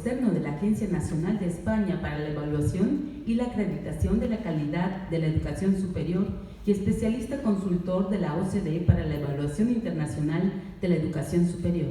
externo de la Agencia Nacional de España para la Evaluación y la Acreditación de la Calidad de la Educación Superior y especialista consultor de la OCDE para la Evaluación Internacional de la Educación Superior.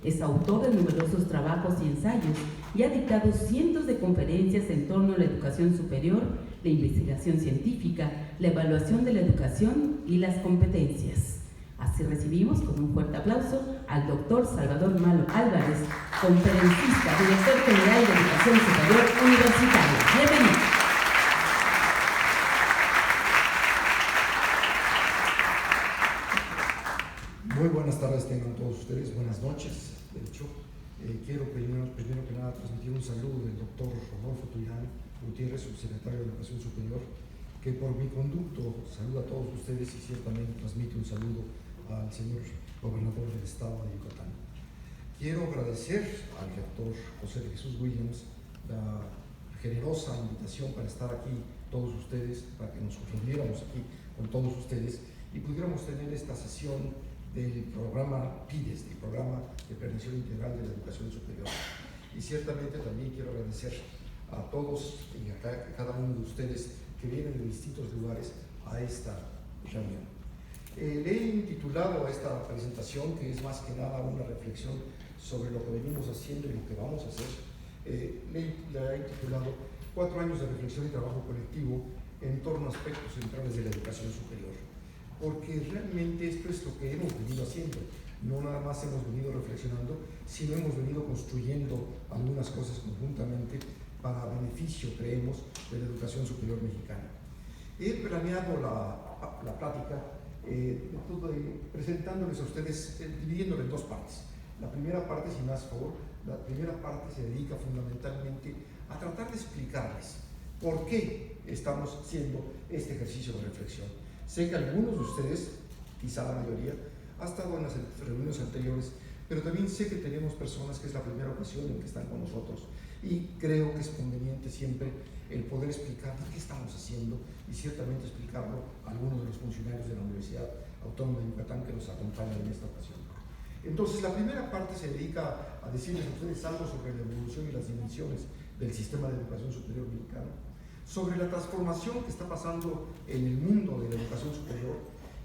Es autor de numerosos trabajos y ensayos y ha dictado cientos de conferencias en torno a la educación superior, la investigación científica, la evaluación de la educación y las competencias. Así recibimos con un fuerte aplauso al doctor Salvador Malo Álvarez, conferencista, director general de Educación Superior Universitaria. Bienvenido. Muy buenas tardes tengan todos ustedes, buenas noches. De hecho, quiero primero que nada transmitir un saludo del doctor Rodolfo Tuyán Gutiérrez, subsecretario de Educación Superior, que por mi conducto saluda a todos ustedes y ciertamente transmite un saludo al señor gobernador del estado de Yucatán. Quiero agradecer al rector José de Jesús Williams la generosa invitación para estar aquí todos ustedes, para que nos reuniéramos aquí con todos ustedes y pudiéramos tener esta sesión del programa PIDES, del Programa de Prevención Integral de la Educación Superior. Y ciertamente también quiero agradecer a todos y a cada uno de ustedes que vienen de distintos lugares a esta reunión. Le he intitulado a esta presentación, que es más que nada una reflexión sobre lo que venimos haciendo y lo que vamos a hacer. Le he intitulado 4 años de reflexión y trabajo colectivo en torno a aspectos centrales de la educación superior. Porque realmente esto es lo que hemos venido haciendo. No nada más hemos venido reflexionando, sino hemos venido construyendo algunas cosas conjuntamente para beneficio, creemos, de la educación superior mexicana. He planeado la plática presentándoles a ustedes, dividiéndole en 2 partes. La primera parte, si me das favor, la primera parte se dedica fundamentalmente a tratar de explicarles por qué estamos haciendo este ejercicio de reflexión. Sé que algunos de ustedes, quizá la mayoría, ha estado en las reuniones anteriores, pero también sé que tenemos personas que es la primera ocasión en que están con nosotros y creo que es conveniente siempre el poder explicar qué estamos haciendo y ciertamente explicarlo a algunos de los funcionarios de la Universidad Autónoma de Yucatán que nos acompañan en esta ocasión. Entonces, la primera parte se dedica a decirles a ustedes algo sobre la evolución y las dimensiones del sistema de educación superior mexicano, sobre la transformación que está pasando en el mundo de la educación superior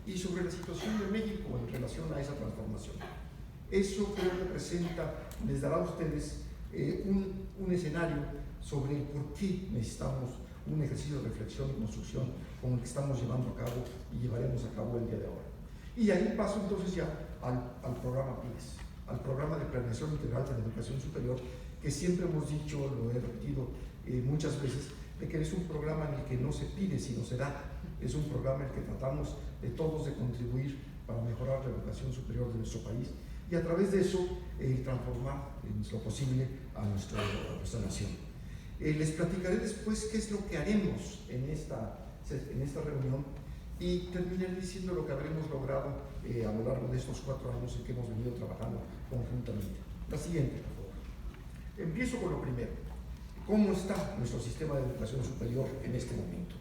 y sobre la situación de México en relación a esa transformación. Eso creo que les dará a ustedes un escenario sobre el por qué necesitamos un ejercicio de reflexión y construcción como el que estamos llevando a cabo y llevaremos a cabo el día de ahora. Y ahí paso entonces ya al programa PIDES, al Programa de Prevención Integral de la Educación Superior, que siempre hemos dicho, lo he repetido muchas veces, de que es un programa en el que no se pide, sino se da. Es un programa en el que tratamos de todos de contribuir para mejorar la educación superior de nuestro país y a través de eso transformar en lo posible a nuestra nación. Les platicaré después qué es lo que haremos en esta reunión y terminaré diciendo lo que habremos logrado a lo largo de estos 4 años en que hemos venido trabajando conjuntamente. La siguiente, por favor. Empiezo con lo primero. ¿Cómo está nuestro sistema de educación superior en este momento?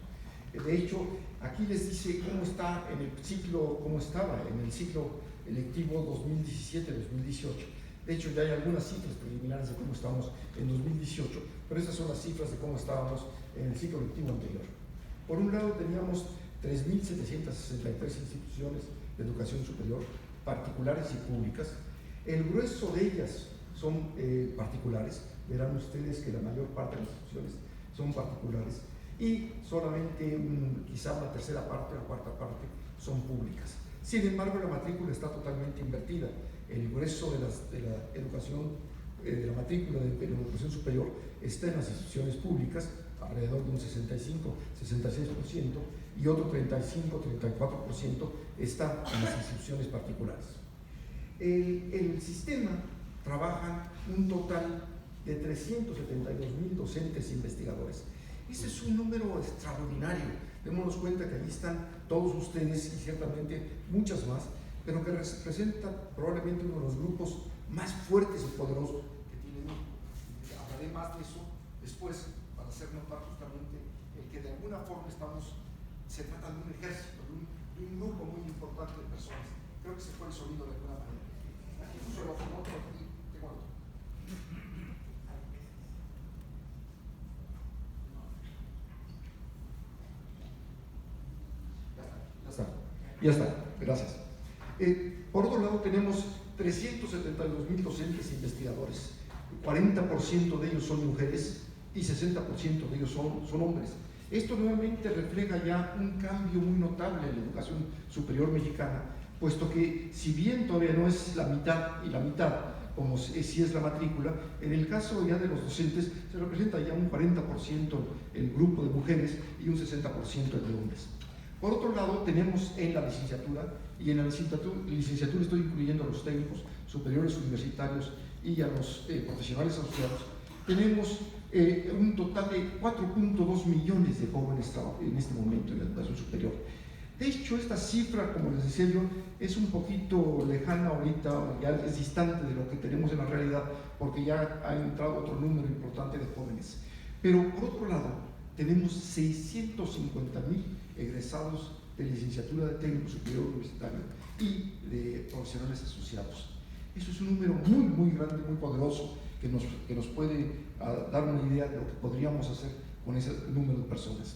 De hecho, aquí les dice cómo está en el ciclo, cómo estaba en el ciclo electivo 2017-2018. De hecho, ya hay algunas cifras preliminares de cómo estamos en 2018, pero estas son las cifras de cómo estábamos en el ciclo lectivo anterior. Por un lado, teníamos 3.763 instituciones de educación superior, particulares y públicas. El grueso de ellas son particulares. Verán ustedes que la mayor parte de las instituciones son particulares y solamente quizá una tercera parte o cuarta parte son públicas. Sin embargo, la matrícula está totalmente invertida. El grueso de la educación, de la matrícula de la educación superior está en las instituciones públicas, alrededor de un 65-66%, y otro 35-34% está en las instituciones particulares. El sistema trabaja un total de 372,000 docentes e investigadores. Ese es un número extraordinario. Démonos cuenta que ahí están todos ustedes y ciertamente muchas más, pero que representa probablemente uno de los grupos más fuertes y poderosos que tiene México. Hablaré más de eso después para hacer notar justamente el que de alguna forma se trata de un ejército, de un grupo muy importante de personas. Creo que se fue el sonido de alguna manera. Aquí puse el otro, aquí tengo otro. Ya está, gracias. Por otro lado, tenemos 372,000 docentes e investigadores. 40% de ellos son mujeres y 60% de ellos son hombres. Esto nuevamente refleja ya un cambio muy notable en la educación superior mexicana, puesto que si bien todavía no es la mitad y la mitad, como si es la matrícula, en el caso ya de los docentes se representa ya un 40% el grupo de mujeres y un 60% el de hombres. Por otro lado, tenemos en la licenciatura, y en la licenciatura estoy incluyendo a los técnicos superiores universitarios y a los profesionales asociados, tenemos un total de 4.2 millones de jóvenes en este momento en la educación superior. De hecho, esta cifra, como les decía yo, es un poquito lejana ahorita, ya es distante de lo que tenemos en la realidad, porque ya ha entrado otro número importante de jóvenes. Pero por otro lado, tenemos 650,000 egresados de licenciatura de técnico superior universitario y de profesionales asociados. Eso es un número muy, muy grande, muy poderoso, que nos puede dar una idea de lo que podríamos hacer con ese número de personas.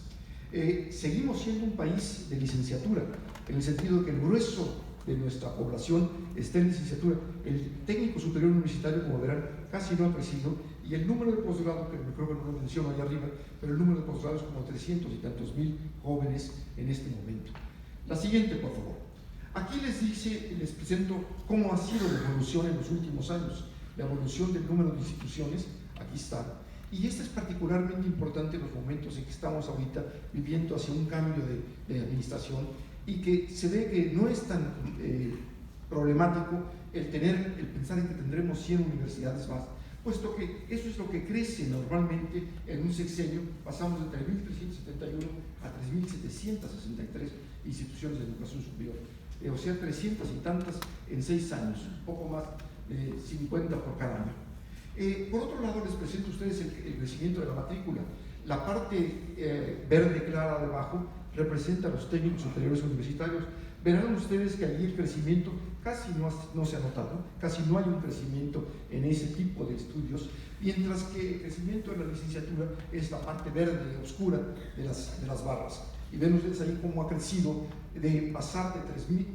Seguimos siendo un país de licenciatura, en el sentido de que el grueso de nuestra población está en licenciatura. El técnico superior universitario, como verán, casi no ha crecido, y el número de posgrado, que creo que no lo menciono allá arriba, pero el número de posgrado es como 300 y tantos mil jóvenes en este momento. La siguiente, por favor. Aquí les presento cómo ha sido la evolución en los últimos años, la evolución del número de instituciones. Aquí está. Y esto es particularmente importante en los momentos en que estamos ahorita viviendo hacia un cambio de administración, y que se ve que no es tan problemático el pensar en que tendremos 100 universidades más, puesto que eso es lo que crece normalmente en un sexenio. Pasamos de 3.371 a 3.763 instituciones de educación superior, o sea, 300 y tantas en 6 años, un poco más de 50 por cada año. Por otro lado, les presento a ustedes el crecimiento de la matrícula. La parte verde clara de abajo representa a los técnicos superiores universitarios. Verán ustedes que allí el crecimiento casi no se ha notado, casi no hay un crecimiento en ese tipo de estudios, mientras que el crecimiento de la licenciatura es la parte verde oscura de las barras. Y ven ustedes ahí cómo ha crecido de pasar de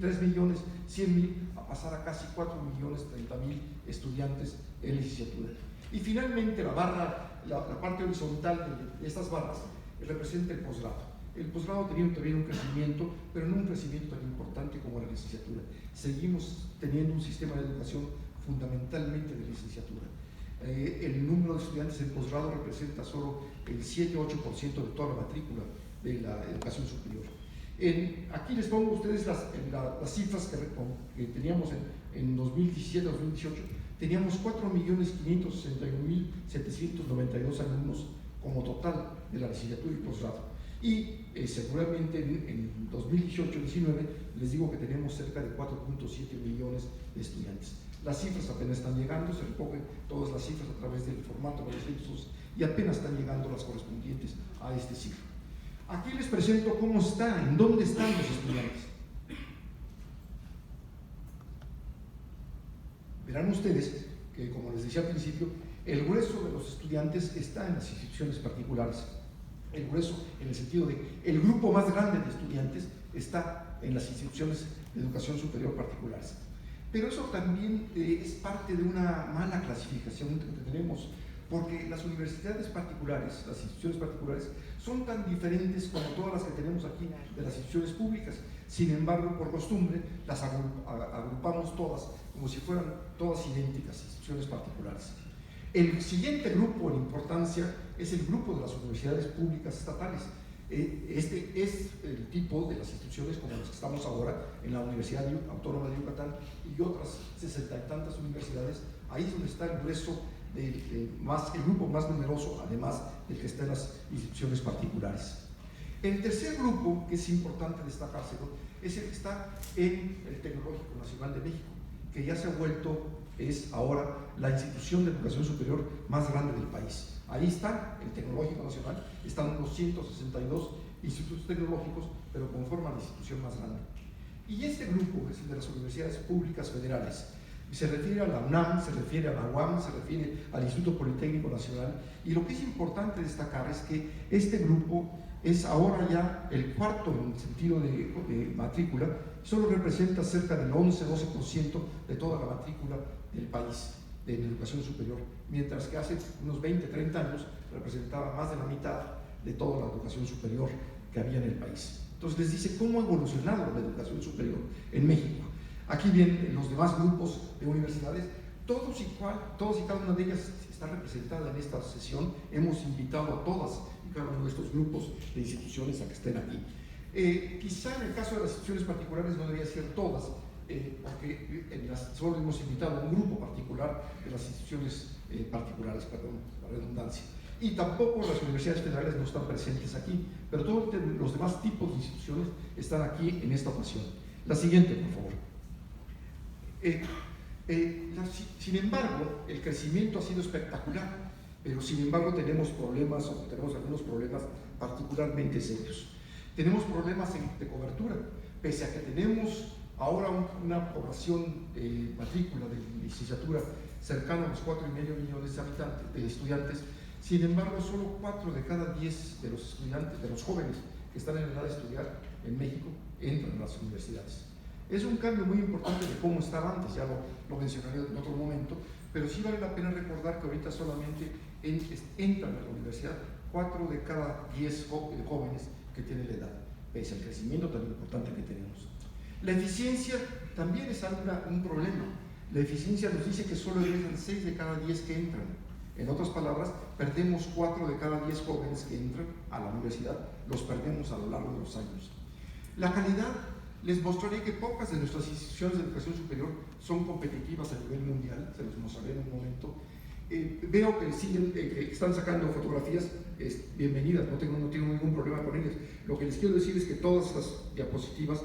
3.100.000 a pasar a casi 4.030.000 estudiantes en licenciatura. Y finalmente la parte horizontal de estas barras representa el posgrado. El posgrado ha tenido también un crecimiento, pero no un crecimiento tan importante como la licenciatura. Seguimos teniendo un sistema de educación fundamentalmente de licenciatura. El número de estudiantes en posgrado representa solo el 7-8% de toda la matrícula de la educación superior. Aquí les pongo a ustedes las cifras que teníamos en 2017-2018. Teníamos 4.561.792 alumnos como total de la licenciatura y posgrado. Y seguramente en 2018-19 les digo que tenemos cerca de 4.7 millones de estudiantes. Las cifras apenas están llegando, se recogen todas las cifras a través del formato de los censos y apenas están llegando las correspondientes a este cifra. Aquí les presento cómo está, en dónde están los estudiantes. Verán ustedes que, como les decía al principio, el grueso de los estudiantes está en las instituciones particulares. El grueso en el sentido de el grupo más grande de estudiantes está en las instituciones de educación superior particulares. Pero eso también es parte de una mala clasificación que tenemos, porque las universidades particulares, las instituciones particulares, son tan diferentes como todas las que tenemos aquí de las instituciones públicas. Sin embargo, por costumbre, las agrupamos todas como si fueran todas idénticas, instituciones particulares. El siguiente grupo en importancia es el grupo de las universidades públicas estatales. Este es el tipo de las instituciones como las que estamos ahora en la Universidad Autónoma de Yucatán y otras 60 y tantas universidades. Ahí es donde está el grueso, el grupo más numeroso, además del que está en las instituciones particulares. El tercer grupo, que es importante destacárselo, es el que está en el Tecnológico Nacional de México, que ya se ha vuelto, es ahora la institución de educación superior más grande del país. Ahí está el Tecnológico Nacional, están 262 institutos tecnológicos, pero conforman la institución más grande. Y este grupo, que es el de las universidades públicas federales, Se refiere a la UNAM, se refiere a la UAM, se refiere al Instituto Politécnico Nacional. Y lo que es importante destacar es que este grupo es ahora ya el cuarto en el sentido de matrícula, solo representa cerca del 11-12% de toda la matrícula del país de la educación superior, mientras que hace unos 20-30 años representaba más de la mitad de toda la educación superior que había en el país. Entonces les dice cómo ha evolucionado la educación superior en México. Aquí vienen los demás grupos de universidades, todos y cada una de ellas está representada en esta sesión. Hemos invitado a todas y cada uno de estos grupos de instituciones a que estén aquí. Quizá en el caso de las instituciones particulares no debería ser todas, porque solo hemos invitado a un grupo particular de las instituciones particulares, perdón, la redundancia. Y tampoco las universidades federales no están presentes aquí, pero todos los demás tipos de instituciones están aquí en esta ocasión. La siguiente, por favor. Sin embargo, el crecimiento ha sido espectacular, pero sin embargo tenemos algunos problemas particularmente serios. Tenemos problemas de cobertura, pese a que tenemos ahora una población de matrícula de licenciatura cercana a los 4,5 millones de estudiantes. Sin embargo, solo 4 de cada 10 de los estudiantes, de los jóvenes que están en edad de estudiar en México, entran a las universidades. Es un cambio muy importante de cómo estaba antes, ya lo mencionaré en otro momento, pero sí vale la pena recordar que ahorita solamente entran a la universidad 4 de cada 10 jóvenes que tienen la edad, pese al crecimiento tan importante que tenemos. La eficiencia también es un problema. La eficiencia nos dice que solo entran 6 de cada 10 que entran. En otras palabras, perdemos 4 de cada 10 jóvenes que entran a la universidad, los perdemos a lo largo de los años. La calidad, les mostraré que pocas de nuestras instituciones de educación superior son competitivas a nivel mundial, se los mostraré en un momento. Veo que están sacando fotografías, bienvenidas, no tengo ningún problema con ellas. Lo que les quiero decir es que todas las diapositivas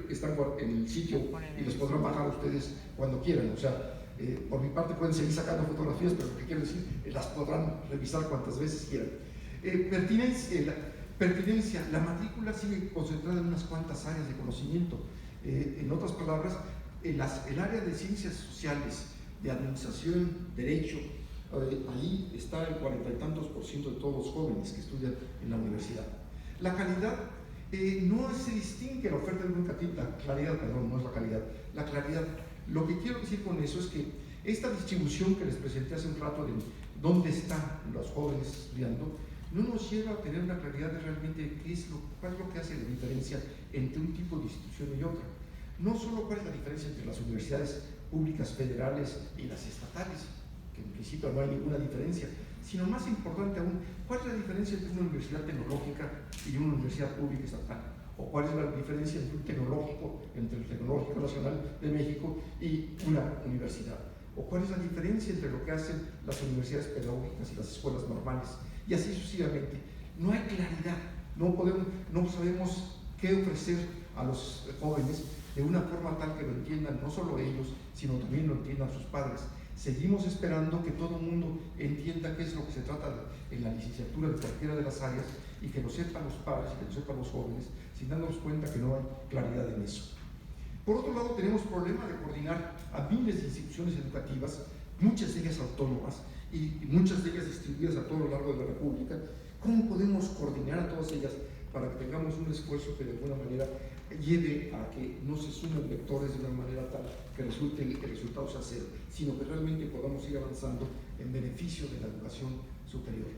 están en el sitio y les podrán bajar ustedes cuando quieran. O sea, por mi parte pueden seguir sacando fotografías, pero lo que quiero decir, las podrán revisar cuantas veces quieran. Pertinencia, la matrícula sigue concentrada en unas cuantas áreas de conocimiento. En otras palabras, el área de ciencias sociales, de administración, derecho, ahí está el 40 y tantos % de todos los jóvenes que estudian en la universidad. La calidad, no se distingue la oferta educativa, la claridad, perdón, no es la calidad, la claridad. Lo que quiero decir con eso es que esta distribución que les presenté hace un rato de dónde están los jóvenes estudiando, no nos lleva a tener una claridad de realmente cuál es lo que hace la diferencia entre un tipo de institución y otra. No solo cuál es la diferencia entre las universidades públicas federales y las estatales, que en principio no hay ninguna diferencia, sino más importante aún, cuál es la diferencia entre una universidad tecnológica y una universidad pública estatal, o cuál es la diferencia entre el Tecnológico Nacional de México y una universidad, o cuál es la diferencia entre lo que hacen las universidades pedagógicas y las escuelas normales, y así sucesivamente. No hay claridad, no sabemos qué ofrecer a los jóvenes de una forma tal que lo entiendan no solo ellos, sino también lo entiendan sus padres. Seguimos esperando que todo el mundo entienda qué es lo que se trata en la licenciatura de cualquiera de las áreas y que lo sepan los padres y que lo sepan los jóvenes, sin darnos cuenta que no hay claridad en eso. Por otro lado, tenemos problemas de coordinar a miles de instituciones educativas, muchas de ellas autónomas y muchas de ellas distribuidas a todo lo largo de la República. ¿Cómo podemos coordinar a todas ellas para que tengamos un esfuerzo que de alguna manera lleve a que no se sumen vectores de una manera tal que el resultado sea cero, sino que realmente podamos ir avanzando en beneficio de la educación superior?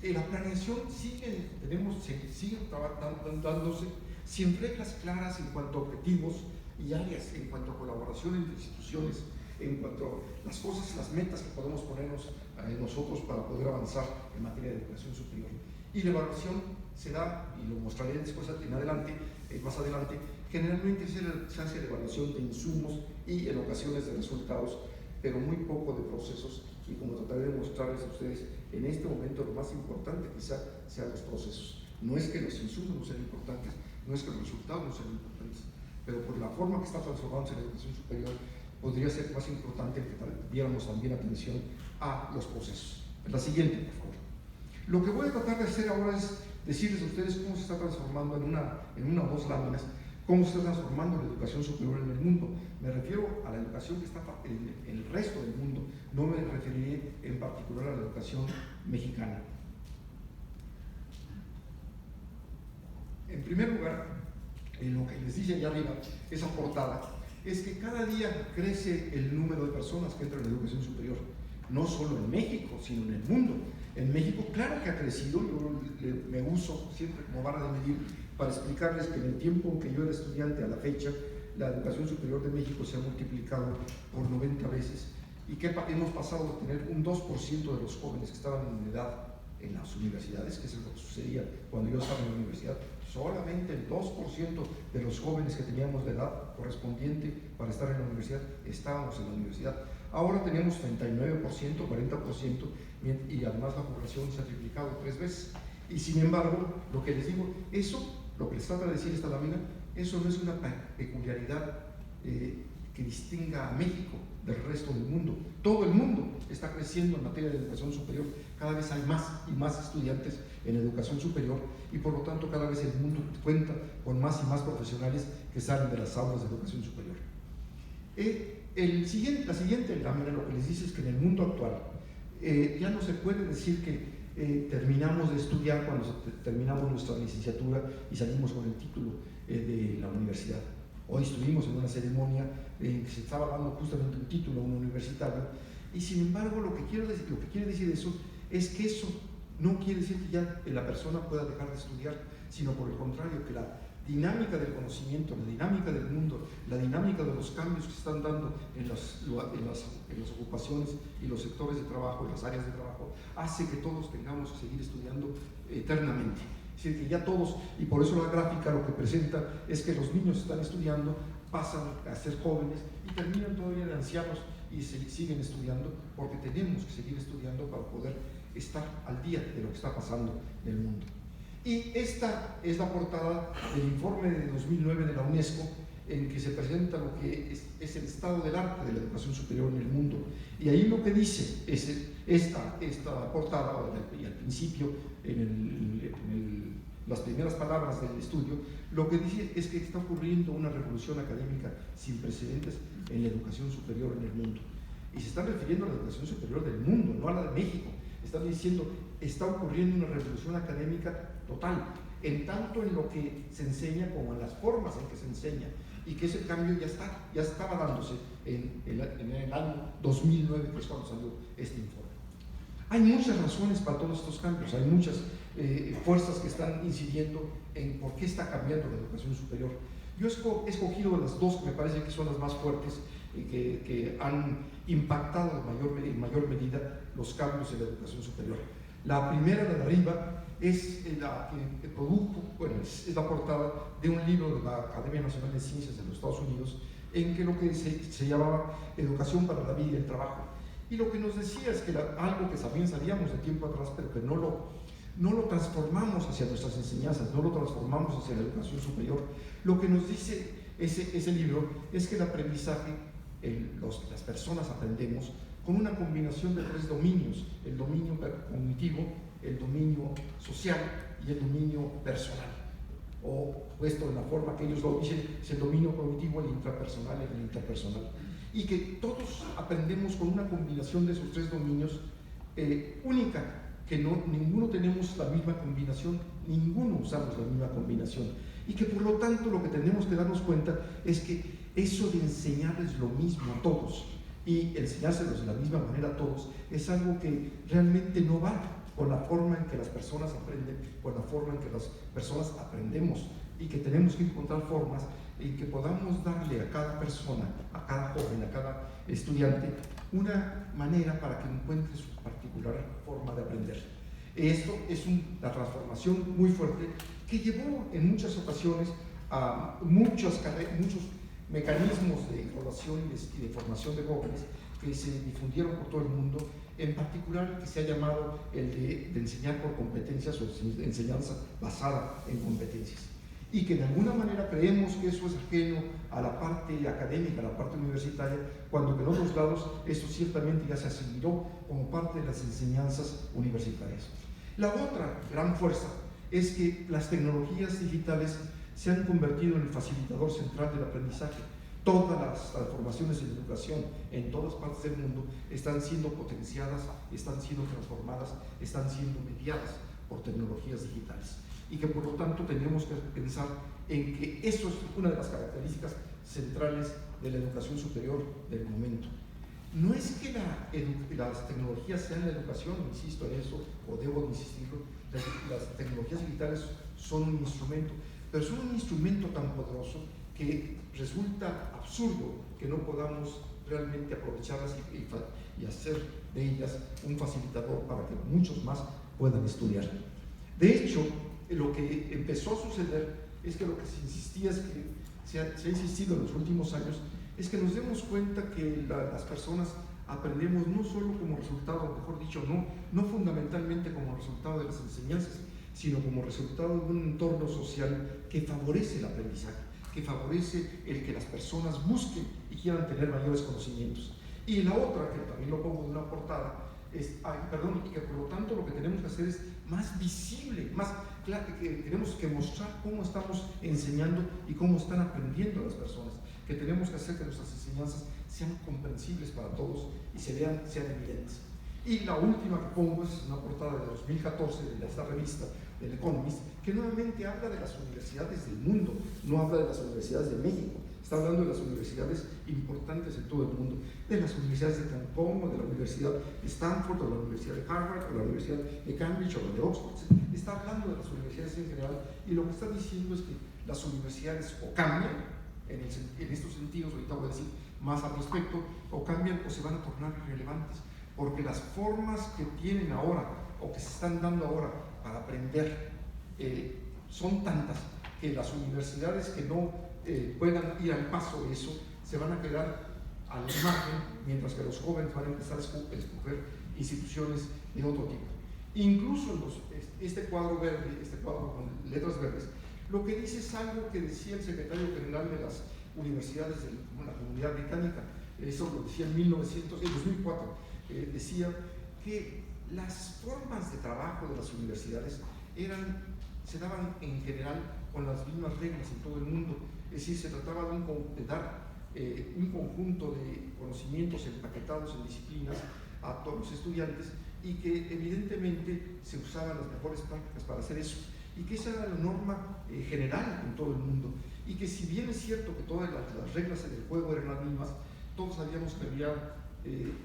La planeación sigue dándose sin reglas claras en cuanto a objetivos y áreas, en cuanto a colaboración entre instituciones, en cuanto a las metas que podemos ponernos nosotros para poder avanzar en materia de educación superior. Y la evaluación se da, y lo mostraré después más adelante, generalmente se hace la evaluación de insumos y en ocasiones de resultados, pero muy poco de procesos, y como trataré de mostrarles a ustedes, en este momento lo más importante quizá sean los procesos. No es que los insumos no sean importantes, no es que los resultados no sean importantes, pero por la forma que está transformándose la educación superior, podría ser más importante que diéramos también atención a los procesos. La siguiente, por favor. Lo que voy a tratar de hacer ahora es decirles a ustedes cómo se está transformando en una o dos láminas, ¿Cómo se está transformando la educación superior en el mundo? Me refiero a la educación que está en el resto del mundo, no me referiré en particular a la educación mexicana. En primer lugar, lo que les dice allá arriba, esa portada, es que cada día crece el número de personas que entran en la educación superior, no solo en México, sino en el mundo. En México, claro que ha crecido, yo me uso siempre como vara de medir para explicarles que en el tiempo en que yo era estudiante a la fecha, la educación superior de México se ha multiplicado por 90 veces y que hemos pasado de tener un 2% de los jóvenes que estaban en edad en las universidades, que es lo que sucedía cuando yo estaba en la universidad. Solamente el 2% de los jóvenes que teníamos de edad correspondiente para estar en la universidad estábamos en la universidad. Ahora tenemos 39%, 40%, y además la población se ha triplicado 3 veces. Y sin embargo, lo que les digo, eso, lo que les trata de decir esta lámina, eso no es una peculiaridad que distinga a México del resto del mundo. Todo el mundo está creciendo en materia de educación superior. Cada vez hay más y más estudiantes en educación superior y por lo tanto cada vez el mundo cuenta con más y más profesionales que salen de las aulas de educación superior. La siguiente lámina lo que les dice es que en el mundo actual ya no se puede decir que terminamos de estudiar cuando terminamos nuestra licenciatura y salimos con el título de la universidad. Hoy estuvimos en una ceremonia en que se estaba dando justamente un título a un universitario y sin embargo lo que quiere decir eso es que eso no quiere decir que ya la persona pueda dejar de estudiar, sino por el contrario, que la dinámica del conocimiento, la dinámica del mundo, la dinámica de los cambios que se están dando en las ocupaciones y los sectores de trabajo, en las áreas de trabajo, hace que todos tengamos que seguir estudiando eternamente. Es decir, que ya todos, y por eso la gráfica lo que presenta es que los niños están estudiando, pasan a ser jóvenes y terminan todavía de ancianos y siguen estudiando porque tenemos que seguir estudiando para poder estar al día de lo que está pasando en el mundo. Y esta es la portada del informe de 2009 de la UNESCO en que se presenta lo que es el estado del arte de la educación superior en el mundo. Y ahí lo que dice es esta portada, y al principio, las primeras palabras del estudio, lo que dice es que está ocurriendo una revolución académica sin precedentes en la educación superior en el mundo. Y se están refiriendo a la educación superior del mundo, no a la de México. Están diciendo, está ocurriendo una revolución académica total, en tanto en lo que se enseña como en las formas en que se enseña, y que ese cambio ya estaba dándose en el año 2009, que es cuando salió este informe. Hay muchas razones para todos estos cambios, hay muchas fuerzas que están incidiendo en por qué está cambiando la educación superior. Yo he escogido las dos que me parece que son las más fuertes y que han impactado en mayor medida los cambios en la educación superior. La primera, la de arriba, es la que produjo, es la portada de un libro de la Academia Nacional de Ciencias de los Estados Unidos, en que lo que se llamaba Educación para la Vida y el Trabajo. Y lo que nos decía es que algo que también sabíamos de tiempo atrás, pero que no lo transformamos hacia nuestras enseñanzas, no lo transformamos hacia la educación superior. Lo que nos dice ese libro es que el aprendizaje, las personas aprendemos con una combinación de 3 dominios: el dominio cognitivo, el dominio social y el dominio personal. O puesto en la forma que ellos lo dicen, es el dominio cognitivo, el intrapersonal y el interpersonal. Y que todos aprendemos con una combinación de esos 3 dominios única, que ninguno tenemos la misma combinación, ninguno usamos la misma combinación. Y que por lo tanto lo que tenemos que darnos cuenta es que eso de enseñarles lo mismo a todos y enseñárselos de la misma manera a todos es algo que realmente no va con la forma en que las personas aprenden, con la forma en que las personas aprendemos, y que tenemos que encontrar formas en que podamos darle a cada persona, a cada joven, a cada estudiante, una manera para que encuentre su particular forma de aprender. Esto es una transformación muy fuerte que llevó en muchas ocasiones a muchos mecanismos de información y de formación de jóvenes que se difundieron por todo el mundo, en particular que se ha llamado el de enseñar por competencias, o enseñanza basada en competencias. Y que de alguna manera creemos que eso es ajeno a la parte académica, a la parte universitaria, cuando que en otros lados eso ciertamente ya se asimiló como parte de las enseñanzas universitarias. La otra gran fuerza es que las tecnologías digitales se han convertido en el facilitador central del aprendizaje. Todas las transformaciones en la educación en todas partes del mundo están siendo potenciadas, están siendo transformadas, están siendo mediadas por tecnologías digitales. Y que por lo tanto tenemos que pensar en que eso es una de las características centrales de la educación superior del momento. No es que las tecnologías sean la educación, insisto en eso, o debo insistirlo, las tecnologías digitales son un instrumento, pero son un instrumento tan poderoso que resulta absurdo que no podamos realmente aprovecharlas y hacer de ellas un facilitador para que muchos más puedan estudiar. De hecho, lo que empezó a suceder es que lo que se insistía, es que se ha insistido en los últimos años, es que nos demos cuenta que las personas aprendemos no solo como resultado, mejor dicho, no fundamentalmente como resultado de las enseñanzas, sino como resultado de un entorno social que favorece el aprendizaje, que favorece el que las personas busquen y quieran tener mayores conocimientos. Y la otra, que también lo pongo en una portada, y que por lo tanto lo que tenemos que hacer es más visible, más claro, que tenemos que mostrar cómo estamos enseñando y cómo están aprendiendo las personas, que tenemos que hacer que nuestras enseñanzas sean comprensibles para todos y sean evidentes. Y la última que pongo es una portada de 2014 de esta revista, del Economist, que nuevamente habla de las universidades del mundo, no habla de las universidades de México, está hablando de las universidades importantes en todo el mundo, de las universidades de Cancún, o de la Universidad de Stanford, o de la Universidad de Harvard, o de la Universidad de Cambridge, o de Oxford. Está hablando de las universidades en general, y lo que está diciendo es que las universidades o cambian, en estos sentidos, ahorita voy a decir más al respecto, o cambian o se van a tornar irrelevantes, porque las formas que tienen ahora, o que se están dando ahora para aprender, son tantas que las universidades que no puedan ir al paso de eso, se van a quedar al margen, mientras que los jóvenes van a empezar a escoger instituciones de otro tipo. Incluso este cuadro verde, este cuadro con letras verdes, lo que dice es algo que decía el secretario general de las universidades de la Comunidad Británica, eso lo decía en 2004, decía que las formas de trabajo de las universidades se daban en general con las mismas reglas en todo el mundo. Es decir, se trataba de dar un conjunto de conocimientos empaquetados en disciplinas a todos los estudiantes, y que evidentemente se usaban las mejores prácticas para hacer eso, y que esa era la norma general en todo el mundo, y que si bien es cierto que todas las reglas del juego eran las mismas, todos sabíamos que había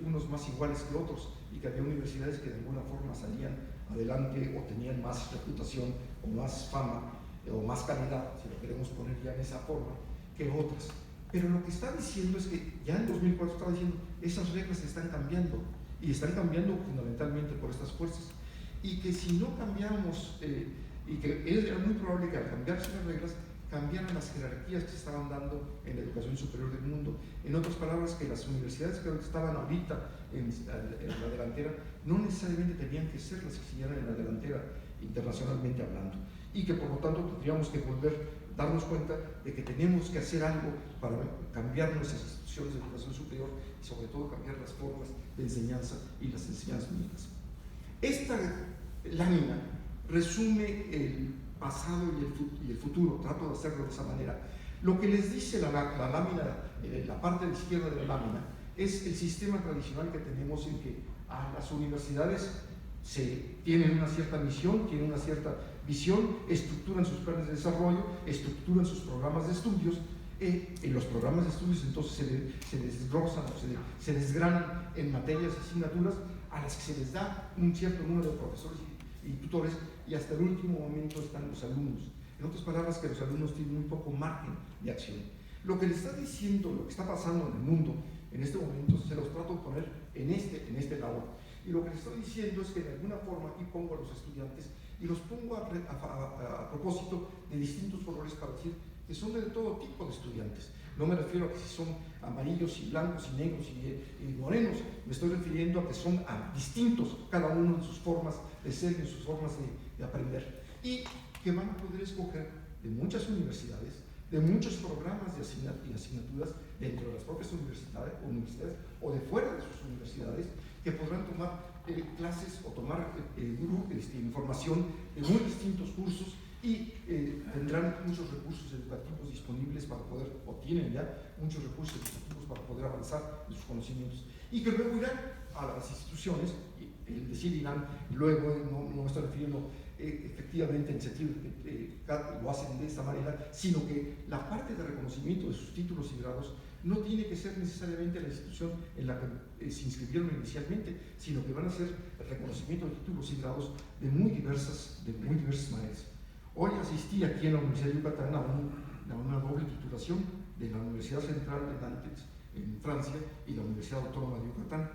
unos más iguales que otros, y que había universidades que de alguna forma salían adelante o tenían más reputación o más fama o más calidad, si lo queremos poner ya en esa forma, que otras. Pero lo que está diciendo es que ya en 2004 estaba diciendo, esas reglas están cambiando, y están cambiando fundamentalmente por estas fuerzas, y que si no cambiamos, y que era muy probable que al cambiarse las reglas cambiaran las jerarquías que se estaban dando en la educación superior del mundo. En otras palabras, que las universidades que estaban ahorita en la delantera no necesariamente tenían que ser las que siguieran en la delantera internacionalmente hablando, y que por lo tanto tendríamos que darnos cuenta de que tenemos que hacer algo para cambiar nuestras instituciones de educación superior, y sobre todo cambiar las formas de enseñanza y las enseñanzas únicas. Esta lámina resume el pasado y el futuro, trato de hacerlo de esa manera. Lo que les dice la lámina, la parte de la izquierda de la lámina, es el sistema tradicional que tenemos, en que a las universidades tienen una cierta misión, tienen una cierta visión, estructuran sus planes de desarrollo, estructuran sus programas de estudios. En los programas de estudios entonces se desglossan, se desgranan en materias, asignaturas a las que se les da un cierto número de profesores y tutores, y hasta el último momento están los alumnos. En otras palabras, que los alumnos tienen muy poco margen de acción. Lo que le está diciendo, lo que está pasando en el mundo en este momento, se los trato de poner en este lado. Y lo que le estoy diciendo es que de alguna forma aquí pongo a los estudiantes, y los pongo a propósito de distintos colores, para decir que son de todo tipo de estudiantes. No me refiero a que si son amarillos y blancos y negros y morenos, me estoy refiriendo a que son distintos cada uno en sus formas de ser y en sus formas de aprender, y que van a poder escoger de muchas universidades, de muchos programas de asignaturas dentro de las propias universidades o de fuera de sus universidades, que podrán tomar clases o tomar información de muy distintos cursos, y tendrán muchos recursos educativos disponibles para poder, o tienen ya muchos recursos educativos para poder avanzar en sus conocimientos, y que luego irán a las instituciones, y decidirán luego, no me estoy refiriendo efectivamente en el sentido que lo hacen de esta manera, sino que la parte de reconocimiento de sus títulos y grados no tiene que ser necesariamente la institución en la que se inscribieron inicialmente, sino que van a ser el reconocimiento de títulos y grados de muy diversas maneras. Hoy asistí aquí en la Universidad de Yucatán a una doble titulación de la Universidad Central de Nantes, en Francia, y la Universidad Autónoma de Yucatán.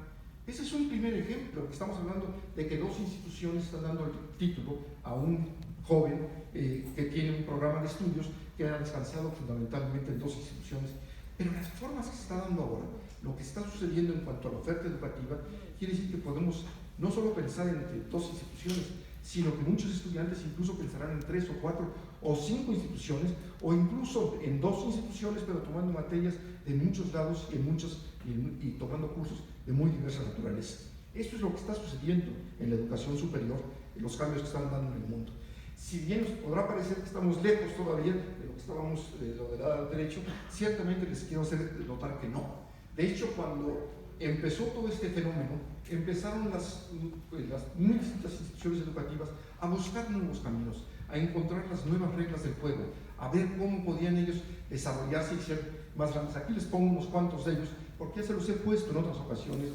Ese es un primer ejemplo, que estamos hablando de que dos instituciones están dando el título a un joven que tiene un programa de estudios que ha descansado fundamentalmente en dos instituciones. Pero las formas que se está dando ahora, lo que está sucediendo en cuanto a la oferta educativa, quiere decir que podemos no solo pensar entre dos instituciones, sino que muchos estudiantes incluso pensarán en 3 o 4 o 5 instituciones, o incluso en 2 instituciones, pero tomando materias de muchos lados y tomando cursos de muy diversa naturaleza. Esto es lo que está sucediendo en la educación superior, en los cambios que están dando en el mundo. Si bien nos podrá parecer que estamos lejos todavía de lo que estábamos, lo del lado del derecho, ciertamente les quiero hacer notar que no. De hecho, cuando empezó todo este fenómeno, empezaron las muy distintas instituciones educativas a buscar nuevos caminos, a encontrar las nuevas reglas del juego, a ver cómo podían ellos desarrollarse y ser más grandes. Aquí les pongo unos cuantos de ellos, porque ya se los he puesto en otras ocasiones,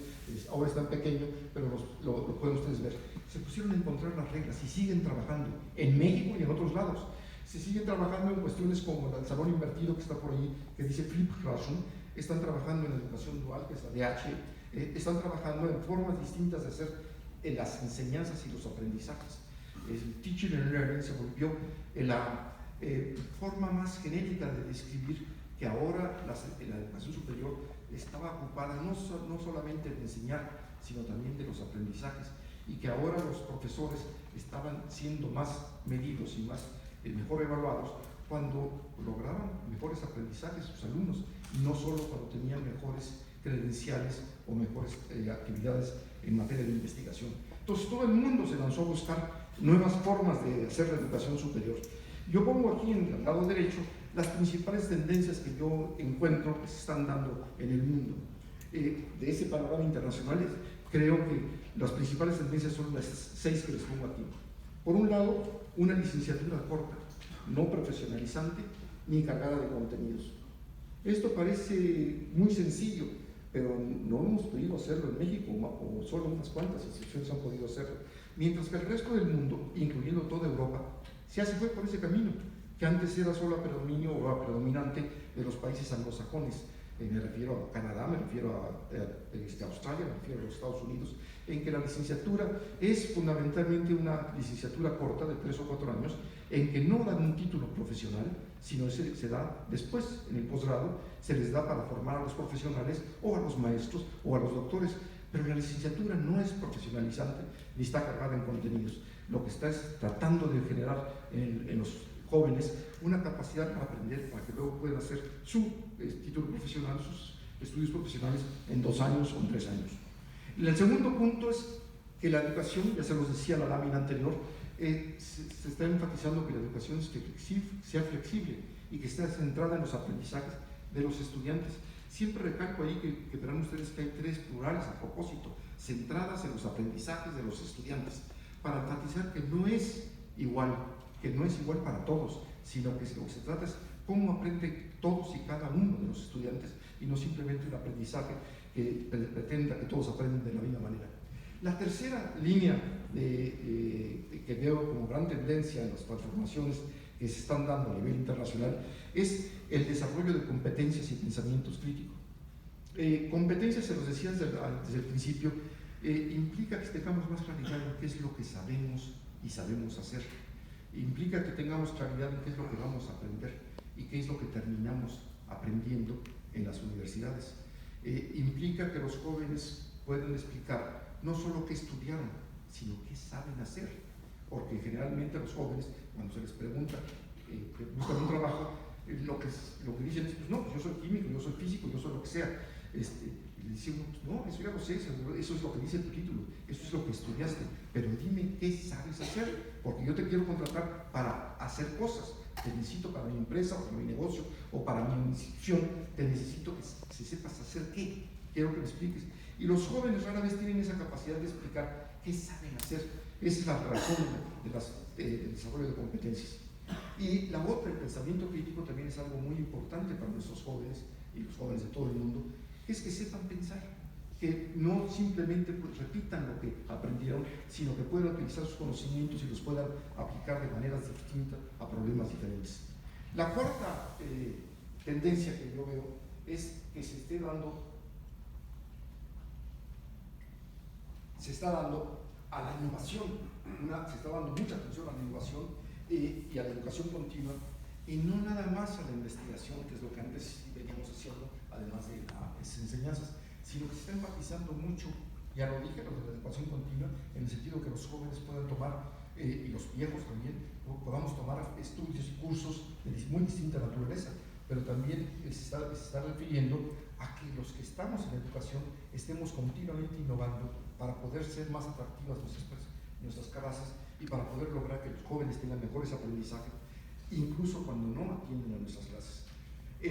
ahora están pequeños, pero lo pueden ustedes ver. Se pusieron a encontrar las reglas y siguen trabajando en México y en otros lados. Se siguen trabajando en cuestiones como el salón invertido que está por ahí, que dice Flip Classroom. Están trabajando en educación dual, que es la DH. Están trabajando en formas distintas de hacer las enseñanzas y los aprendizajes. El teaching and learning se volvió la forma más genérica de describir que ahora la educación superior estaba ocupada no solamente de enseñar, sino también de los aprendizajes, y que ahora los profesores estaban siendo más medidos y mejor evaluados cuando lograban mejores aprendizajes sus alumnos, y no solo cuando tenían mejores credenciales o mejores actividades en materia de investigación. Entonces todo el mundo se lanzó a buscar nuevas formas de hacer la educación superior. Yo pongo aquí en el lado derecho las principales tendencias que yo encuentro que se están dando en el mundo. De ese panorama internacional, creo que las principales tendencias son las 6 que les pongo aquí. Por un lado, una licenciatura corta, no profesionalizante ni cargada de contenidos. Esto parece muy sencillo, pero no hemos podido hacerlo en México, o solo unas cuantas instituciones han podido hacerlo, mientras que el resto del mundo, incluyendo toda Europa, se fue por ese camino, que antes era solo a predominio o a predominante de los países anglosajones. Me refiero a Canadá, me refiero a Australia, me refiero a los Estados Unidos, en que la licenciatura es fundamentalmente una licenciatura corta de 3 o 4 años, en que no dan un título profesional, sino se da después, en el posgrado, se les da para formar a los profesionales o a los maestros o a los doctores, pero la licenciatura no es profesionalizante ni está cargada en contenidos. Lo que está es tratando de generar en los jóvenes una capacidad para aprender, para que luego puedan hacer su título profesional, sus estudios profesionales en 2 años o en 3 años. Y el segundo punto es que la educación, ya se los decía en la lámina anterior, se está enfatizando que la educación sea flexible y que esté centrada en los aprendizajes de los estudiantes. Siempre recalco ahí que verán ustedes que hay 3 plurales a propósito, centradas en los aprendizajes de los estudiantes, para enfatizar que no es igual para todos, sino que lo que se trata es cómo aprenden todos y cada uno de los estudiantes, y no simplemente un aprendizaje que pretenda que todos aprendan de la misma manera. La tercera línea que veo como gran tendencia en las transformaciones que se están dando a nivel internacional es el desarrollo de competencias y pensamientos críticos. Competencias, se los decía desde el principio, implica que tengamos más claridad en qué es lo que sabemos y sabemos hacer. Implica que tengamos claridad en qué es lo que vamos a aprender y qué es lo que terminamos aprendiendo en las universidades. Implica que los jóvenes puedan explicar no solo qué estudiaron, sino qué saben hacer, porque generalmente a los jóvenes, cuando se les pregunta que buscan un trabajo, lo que dicen es, pues no, pues yo soy químico, yo soy físico, yo soy lo que sea. Y le dice uno, pues no, eso ya lo sé, eso es lo que dice tu título, eso es lo que estudiaste, pero dime qué sabes hacer, porque yo te quiero contratar para hacer cosas, te necesito para mi empresa o para mi negocio o para mi institución, te necesito que sepas hacer qué, quiero que me expliques. Y los jóvenes rara vez tienen esa capacidad de explicar qué saben hacer. Esa es la razón del desarrollo de competencias. Y la otra, el pensamiento crítico, también es algo muy importante para nuestros jóvenes y los jóvenes de todo el mundo, que es que sepan pensar, que no simplemente pues, repitan lo que aprendieron, sino que puedan utilizar sus conocimientos y los puedan aplicar de maneras distintas a problemas diferentes. La cuarta tendencia que yo veo es que se está dando a la innovación, se está dando mucha atención a la innovación y a la educación continua, y no nada más a la investigación, que es lo que antes veníamos haciendo, además de las enseñanzas, sino que se está enfatizando mucho, ya lo dije, lo de la educación continua, en el sentido que los jóvenes puedan tomar, y los viejos también, podamos tomar estudios y cursos de muy distinta naturaleza, pero también se está refiriendo a que los que estamos en la educación estemos continuamente innovando para poder ser más atractivas nuestras clases y para poder lograr que los jóvenes tengan mejores aprendizajes, incluso cuando no atienden a nuestras clases.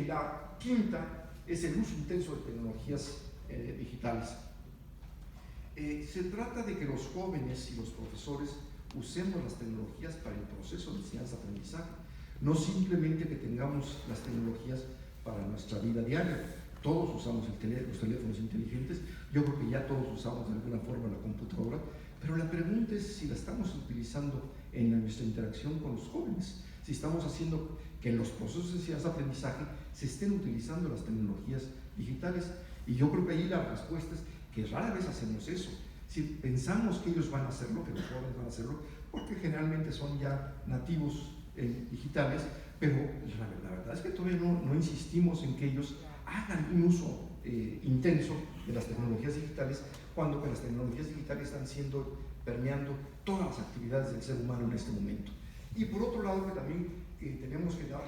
La quinta es el uso intenso de tecnologías digitales. Se trata de que los jóvenes y los profesores usemos las tecnologías para el proceso de enseñanza-aprendizaje, no simplemente que tengamos las tecnologías para nuestra vida diaria. Todos usamos los teléfonos inteligentes, yo creo que ya todos usamos de alguna forma la computadora, pero la pregunta es si la estamos utilizando en nuestra interacción con los jóvenes, si estamos haciendo que en los procesos de enseñanza-aprendizaje se estén utilizando las tecnologías digitales. Y yo creo que ahí la respuesta es que rara vez hacemos eso. Si pensamos que ellos van a hacerlo, que los jóvenes van a hacerlo, porque generalmente son ya nativos digitales, pero la verdad es que todavía no insistimos en que ellos hagan un uso intenso de las tecnologías digitales, cuando las tecnologías digitales están permeando todas las actividades del ser humano en este momento. Y por otro lado, que también tenemos que dar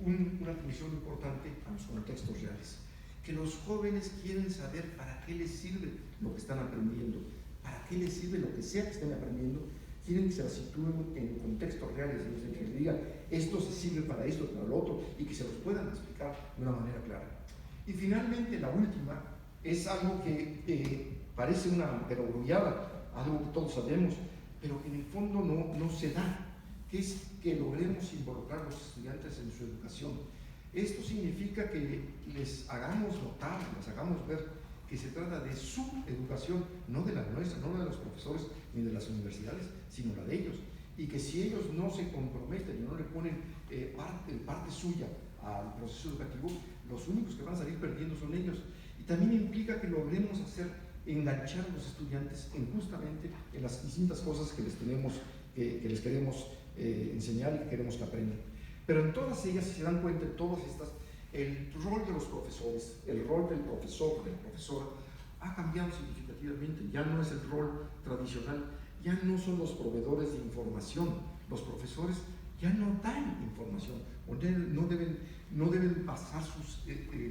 una atención importante a los contextos reales, que los jóvenes quieren saber para qué les sirve lo que están aprendiendo, para qué les sirve lo que sea que estén aprendiendo. Quieren que se las sitúen en contextos reales, en que les digan esto se sirve para esto, para lo otro, y que se los puedan explicar de una manera clara. Y finalmente, la última es algo que parece una perogrullada, algo que todos sabemos, pero que en el fondo no se da, que es que logremos involucrar a los estudiantes en su educación. Esto significa que les hagamos notar, les hagamos ver que se trata de su educación, no de la nuestra, no de los profesores ni de las universidades, sino la de ellos. Y que si ellos no se comprometen y no le ponen parte suya al proceso educativo, los únicos que van a salir perdiendo son ellos. Y también implica que logremos enganchar a los estudiantes justamente en las distintas cosas que les queremos enseñar y que queremos que aprendan. Pero en todas ellas, si se dan cuenta, en todas estas, el rol de los profesores, el rol del profesor, de la profesora, ha cambiado significativamente. Ya no es el rol tradicional, ya no son los proveedores de información. Los profesores ya no dan información, o no deben basar sus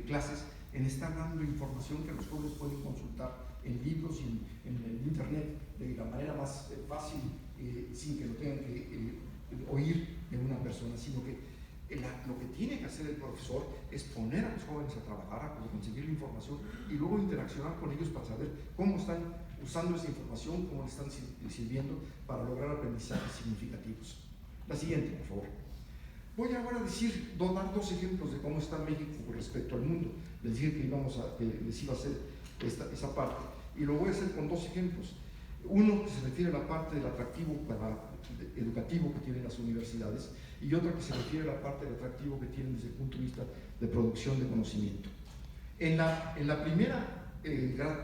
clases en estar dando información que los jóvenes pueden consultar en libros y en el internet de la manera más fácil, sin que lo tengan que oír de una persona, sino que lo que tiene que hacer el profesor es poner a los jóvenes a trabajar, a conseguir la información y luego interaccionar con ellos para saber cómo están usando esa información, cómo le están sirviendo para lograr aprendizajes significativos. La siguiente, por favor. Voy ahora a dar dos ejemplos de cómo está México con respecto al mundo. Les dije que les iba a hacer esa parte, y lo voy a hacer con dos ejemplos. Uno que se refiere a la parte del atractivo educativo que tienen las universidades, y otro que se refiere a la parte del atractivo que tienen desde el punto de vista de producción de conocimiento. En la primera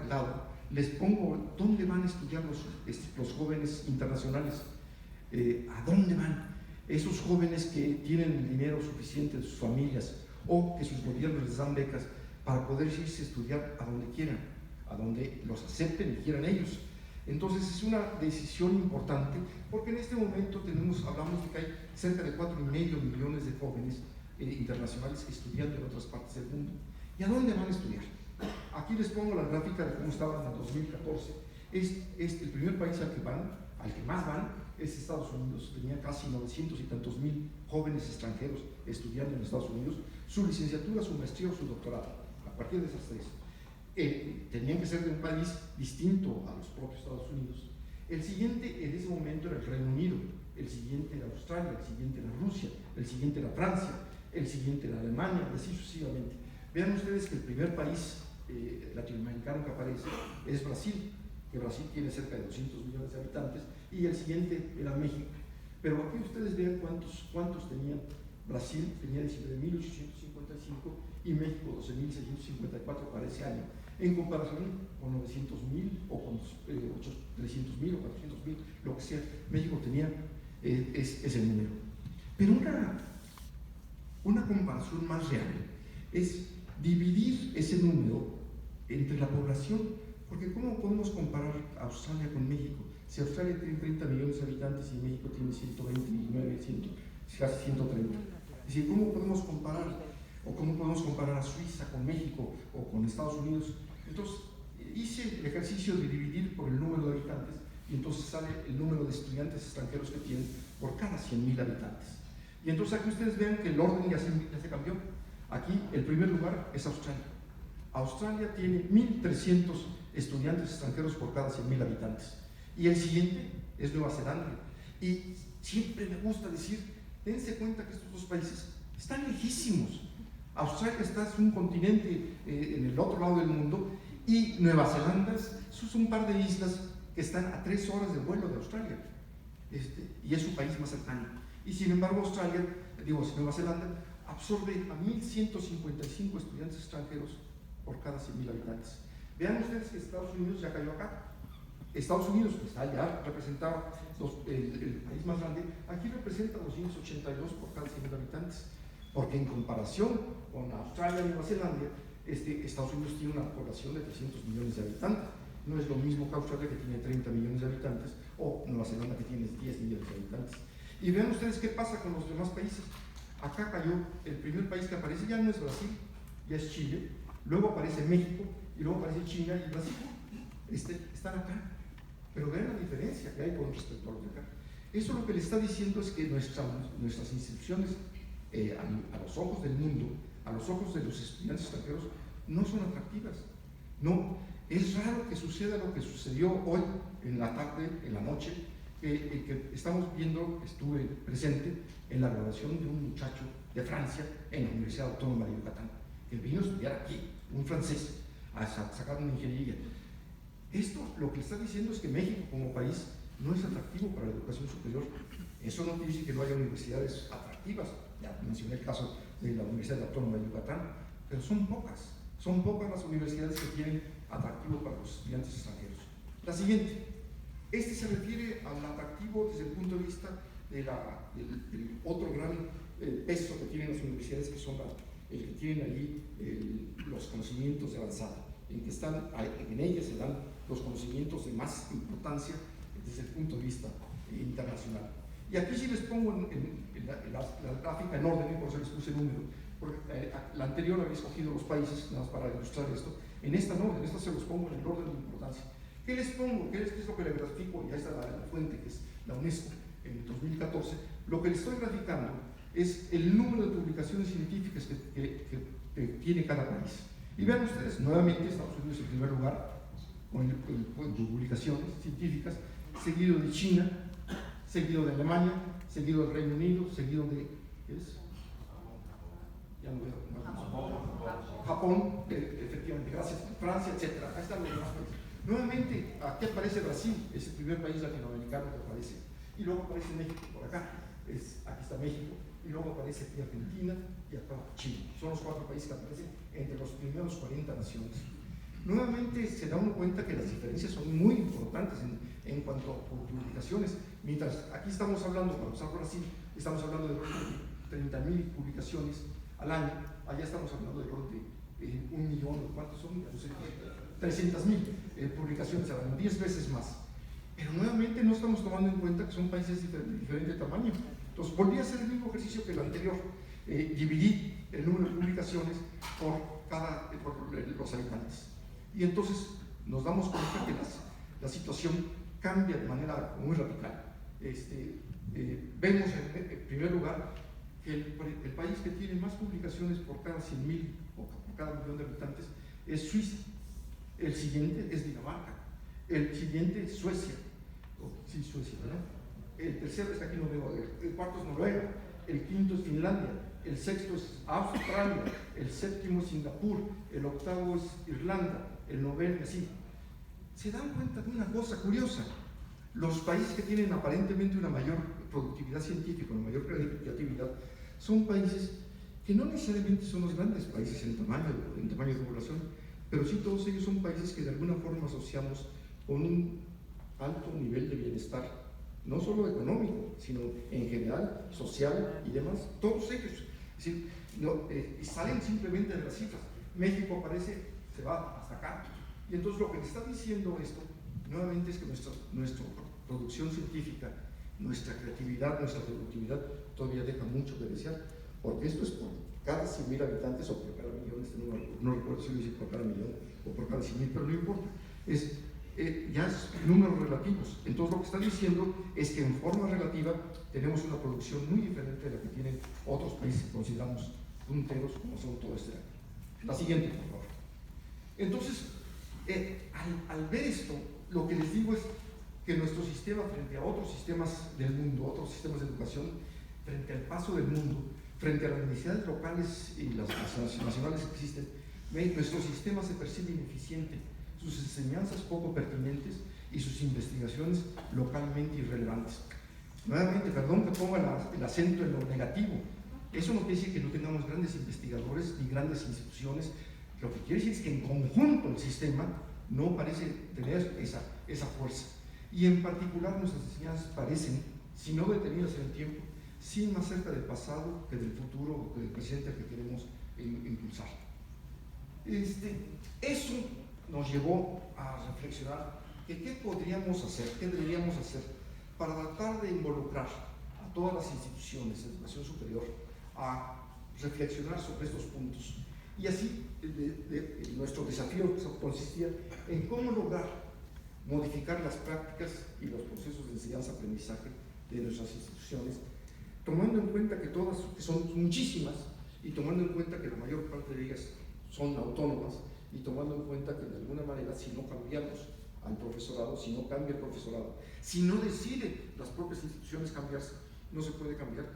lado les pongo dónde van a estudiar los jóvenes internacionales, a dónde van esos jóvenes que tienen el dinero suficiente de sus familias o que sus gobiernos les dan becas para poder irse a estudiar a donde quieran, a donde los acepten y quieran ellos. Entonces es una decisión importante, porque en este momento hablamos de que hay cerca de 4,5 millones de jóvenes internacionales estudiando en otras partes del mundo. ¿Y a dónde van a estudiar? Aquí les pongo la gráfica de cómo estaban en el 2014. Es el primer país al que más van, es Estados Unidos. Tenía casi 900 y tantos mil jóvenes extranjeros estudiando en Estados Unidos su licenciatura, su maestría o su doctorado, a partir de esas tres. Tenían que ser de un país distinto a los propios Estados Unidos. El siguiente en ese momento era el Reino Unido, el siguiente era Australia, el siguiente era Rusia, el siguiente era Francia, el siguiente era Alemania, y así sucesivamente. Vean ustedes que el primer país latinoamericano que aparece es Brasil, que Brasil tiene cerca de 200 millones de habitantes, y el siguiente era México. Pero aquí ustedes vean cuántos tenían. Brasil tenía 19.855 y México 12.654 para ese año, en comparación con 900.000 o con 300.000 o 400.000, lo que sea. México tenía ese número. Pero una comparación más real es dividir ese número entre la población, porque ¿cómo podemos comparar a Australia con México? Si Australia tiene 30 millones de habitantes y México tiene 129, casi 130. Es decir, ¿cómo podemos comparar? ¿O cómo podemos comparar a Suiza con México o con Estados Unidos? Entonces, hice el ejercicio de dividir por el número de habitantes y entonces sale el número de estudiantes extranjeros que tienen por cada 100.000 habitantes. Y entonces aquí ustedes vean que el orden ya se cambió. Aquí el primer lugar es Australia. Australia tiene 1.300 estudiantes extranjeros por cada 100.000 habitantes. Y el siguiente es Nueva Zelanda. Y siempre me gusta decir, dense cuenta que estos dos países están lejísimos. Australia es un continente en el otro lado del mundo, y Nueva Zelanda es un par de islas que están a 3 horas de vuelo de Australia, y es su país más cercano. Y sin embargo Nueva Zelanda absorbe a 1.155 estudiantes extranjeros por cada 100.000 habitantes. Vean ustedes que Estados Unidos ya cayó acá. Estados Unidos, que está ya representado el país más grande, aquí representa 282 por cada 100.000 habitantes, porque en comparación con Australia y Nueva Zelanda, Estados Unidos tiene una población de 300 millones de habitantes. No es lo mismo que Australia, que tiene 30 millones de habitantes, o Nueva Zelanda, que tiene 10 millones de habitantes. Y vean ustedes qué pasa con los demás países. Acá cayó, el primer país que aparece ya no es Brasil, ya es Chile, luego aparece México, y luego aparece China y Brasil. Están acá. Pero vean la diferencia que hay con respecto a los de acá. Eso lo que le está diciendo es que nuestras instituciones, a los ojos del mundo, a los ojos de los estudiantes extranjeros, no son atractivas. No, es raro que suceda lo que sucedió hoy en la tarde, en la noche, que estamos viendo. Estuve presente en la graduación de un muchacho de Francia en la Universidad Autónoma de Yucatán, que vino a estudiar aquí, un francés, a sacar una ingeniería. Esto lo que está diciendo es que México como país no es atractivo para la educación superior. Eso no quiere decir que no haya universidades atractivas. Ya mencioné el caso de la Universidad Autónoma de Yucatán, pero son pocas las universidades que tienen atractivo para los estudiantes extranjeros. La siguiente, se refiere al atractivo desde el punto de vista del otro gran peso que tienen las universidades, que son el que tienen allí los conocimientos de avanzada, en ellas se dan los conocimientos de más importancia desde el punto de vista internacional. Y aquí sí les pongo la gráfica en orden, por eso les puse número, porque la anterior había escogido los países, nada más para ilustrar esto. En esta no, en esta se los pongo en el orden de importancia. ¿Qué les pongo? ¿Qué es lo que le grafico? Ya está la fuente, que es la UNESCO, en el 2014. Lo que les estoy graficando es el número de publicaciones científicas que tiene cada país. Y vean ustedes, nuevamente Estados Unidos en primer lugar, con publicaciones científicas, seguido de China, seguido de Alemania, seguido del Reino Unido, seguido de Japón, efectivamente, gracias, Francia, etc. Ahí están los demás países. Nuevamente, aquí aparece Brasil, es el primer país latinoamericano que aparece, y luego aparece México por acá, aquí está México, y luego aparece aquí Argentina y acá Chile. Son los 4 países que aparecen entre los primeros 40 naciones. Nuevamente se da uno cuenta que las diferencias son muy importantes en cuanto a publicaciones. Mientras aquí estamos hablando, para usar Brasil, estamos hablando de 30.000 publicaciones al año, allá estamos hablando de 1 millón, ¿cuántos son? No sé, 300.000 publicaciones al año, 10 veces más. Pero nuevamente no estamos tomando en cuenta que son países de diferente tamaño. Entonces volví a hacer el mismo ejercicio que el anterior. Dividí el número de publicaciones por los habitantes. Y entonces nos damos cuenta que la situación cambia de manera muy radical. Vemos en primer lugar que el país que tiene más publicaciones por cada 100.000 o por cada millón de habitantes es Suiza. El siguiente es Dinamarca. El siguiente es Suecia. Sí, Suecia, ¿verdad? El tercero es, aquí no veo, el cuarto es Noruega. El quinto es Finlandia. El sexto es Australia. El séptimo es Singapur. El octavo es Irlanda. El noveno, así. Se dan cuenta de una cosa curiosa. Los países que tienen aparentemente una mayor productividad científica, una mayor creatividad, son países que no necesariamente son los grandes países en tamaño de población, pero sí todos ellos son países que de alguna forma asociamos con un alto nivel de bienestar, no solo económico, sino en general, social y demás, todos ellos. Es decir, salen simplemente de las cifras. México aparece, se va hasta acá. Y entonces lo que le está diciendo esto, nuevamente, es que nuestra producción científica, nuestra creatividad, nuestra productividad todavía deja mucho que desear, porque esto es por cada 100.000 habitantes o por cada millón, este número, no recuerdo si lo dice por cada millón o por cada 100.000, pero no importa, ya es números relativos. Entonces lo que está diciendo es que en forma relativa tenemos una producción muy diferente de la que tienen otros países que consideramos punteros como son todo este año. La siguiente, por favor. Entonces, al ver esto, lo que les digo es que nuestro sistema, frente a otros sistemas del mundo, otros sistemas de educación, frente al paso del mundo, frente a las necesidades locales y las nacionales que existen, nuestro sistema se percibe ineficiente, sus enseñanzas poco pertinentes y sus investigaciones localmente irrelevantes. Nuevamente, perdón que ponga el acento en lo negativo, eso no quiere decir que no tengamos grandes investigadores ni grandes instituciones. Lo que quiere decir es que en conjunto el sistema no parece tener esa fuerza. Y en particular nuestras enseñanzas parecen, si no detenidas en el tiempo, sí más cerca del pasado que del futuro o que del presente que queremos impulsar. Eso nos llevó a reflexionar que qué podríamos hacer, qué deberíamos hacer para tratar de involucrar a todas las instituciones de educación superior a reflexionar sobre estos puntos. Y así nuestro desafío consistía en cómo lograr modificar las prácticas y los procesos de enseñanza-aprendizaje de nuestras instituciones, tomando en cuenta que todas son muchísimas y tomando en cuenta que la mayor parte de ellas son autónomas y tomando en cuenta que de alguna manera, si no cambiamos al profesorado, si no cambia el profesorado, si no deciden las propias instituciones cambiarse, no se puede cambiar,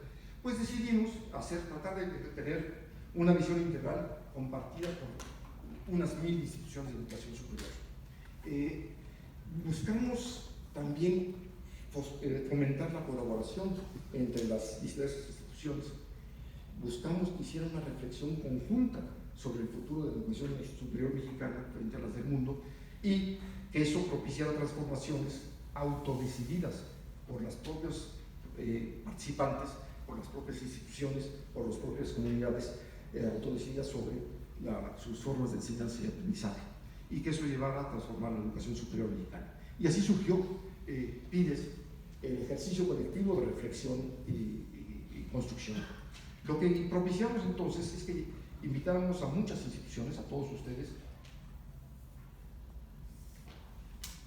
pues decidimos tratar de tener una visión integral compartida por unas 1.000 instituciones de educación superior. Buscamos también fomentar la colaboración entre las diversas instituciones. Buscamos que hicieran una reflexión conjunta sobre el futuro de la educación superior mexicana frente a las del mundo y que eso propiciara transformaciones autodecididas por los propios participantes, por las propias instituciones, por las propias comunidades autodecididas sobre sus formas de enseñanza y aprendizaje, y que eso llevara a transformar la educación superior mexicana. Y así surgió PIDES, el ejercicio colectivo de reflexión y construcción. Lo que propiciamos entonces es que invitáramos a muchas instituciones, a todos ustedes,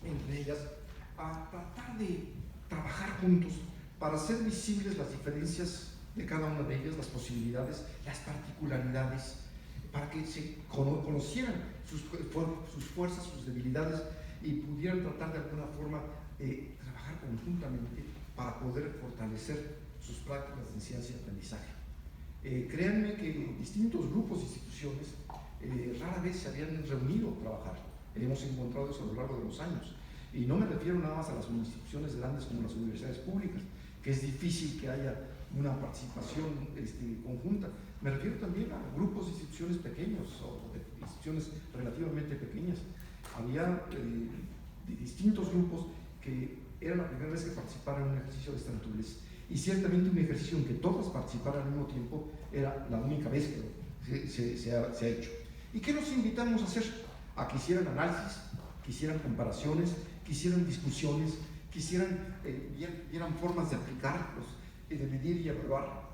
entre ellas, a tratar de trabajar juntos para hacer visibles las diferencias de cada una de ellas, las posibilidades, las particularidades, para que se conocieran sus fuerzas, sus debilidades y pudieran tratar de alguna forma trabajar conjuntamente para poder fortalecer sus prácticas de enseñanza y aprendizaje. Créanme que distintos grupos e instituciones rara vez se habían reunido a trabajar. Hemos encontrado eso a lo largo de los años. Y no me refiero nada más a las instituciones grandes como las universidades públicas, que es difícil que haya una participación conjunta. Me refiero también a grupos de instituciones pequeños o de instituciones relativamente pequeñas. Había distintos grupos que era la primera vez que participaran en un ejercicio de esta naturaleza. Y ciertamente un ejercicio en que todas participaran al mismo tiempo era la única vez que se ha hecho. ¿Y qué nos invitamos a hacer? A que hicieran análisis, que hicieran comparaciones, que hicieran discusiones, que vieran formas de aplicarlos, de medir y evaluar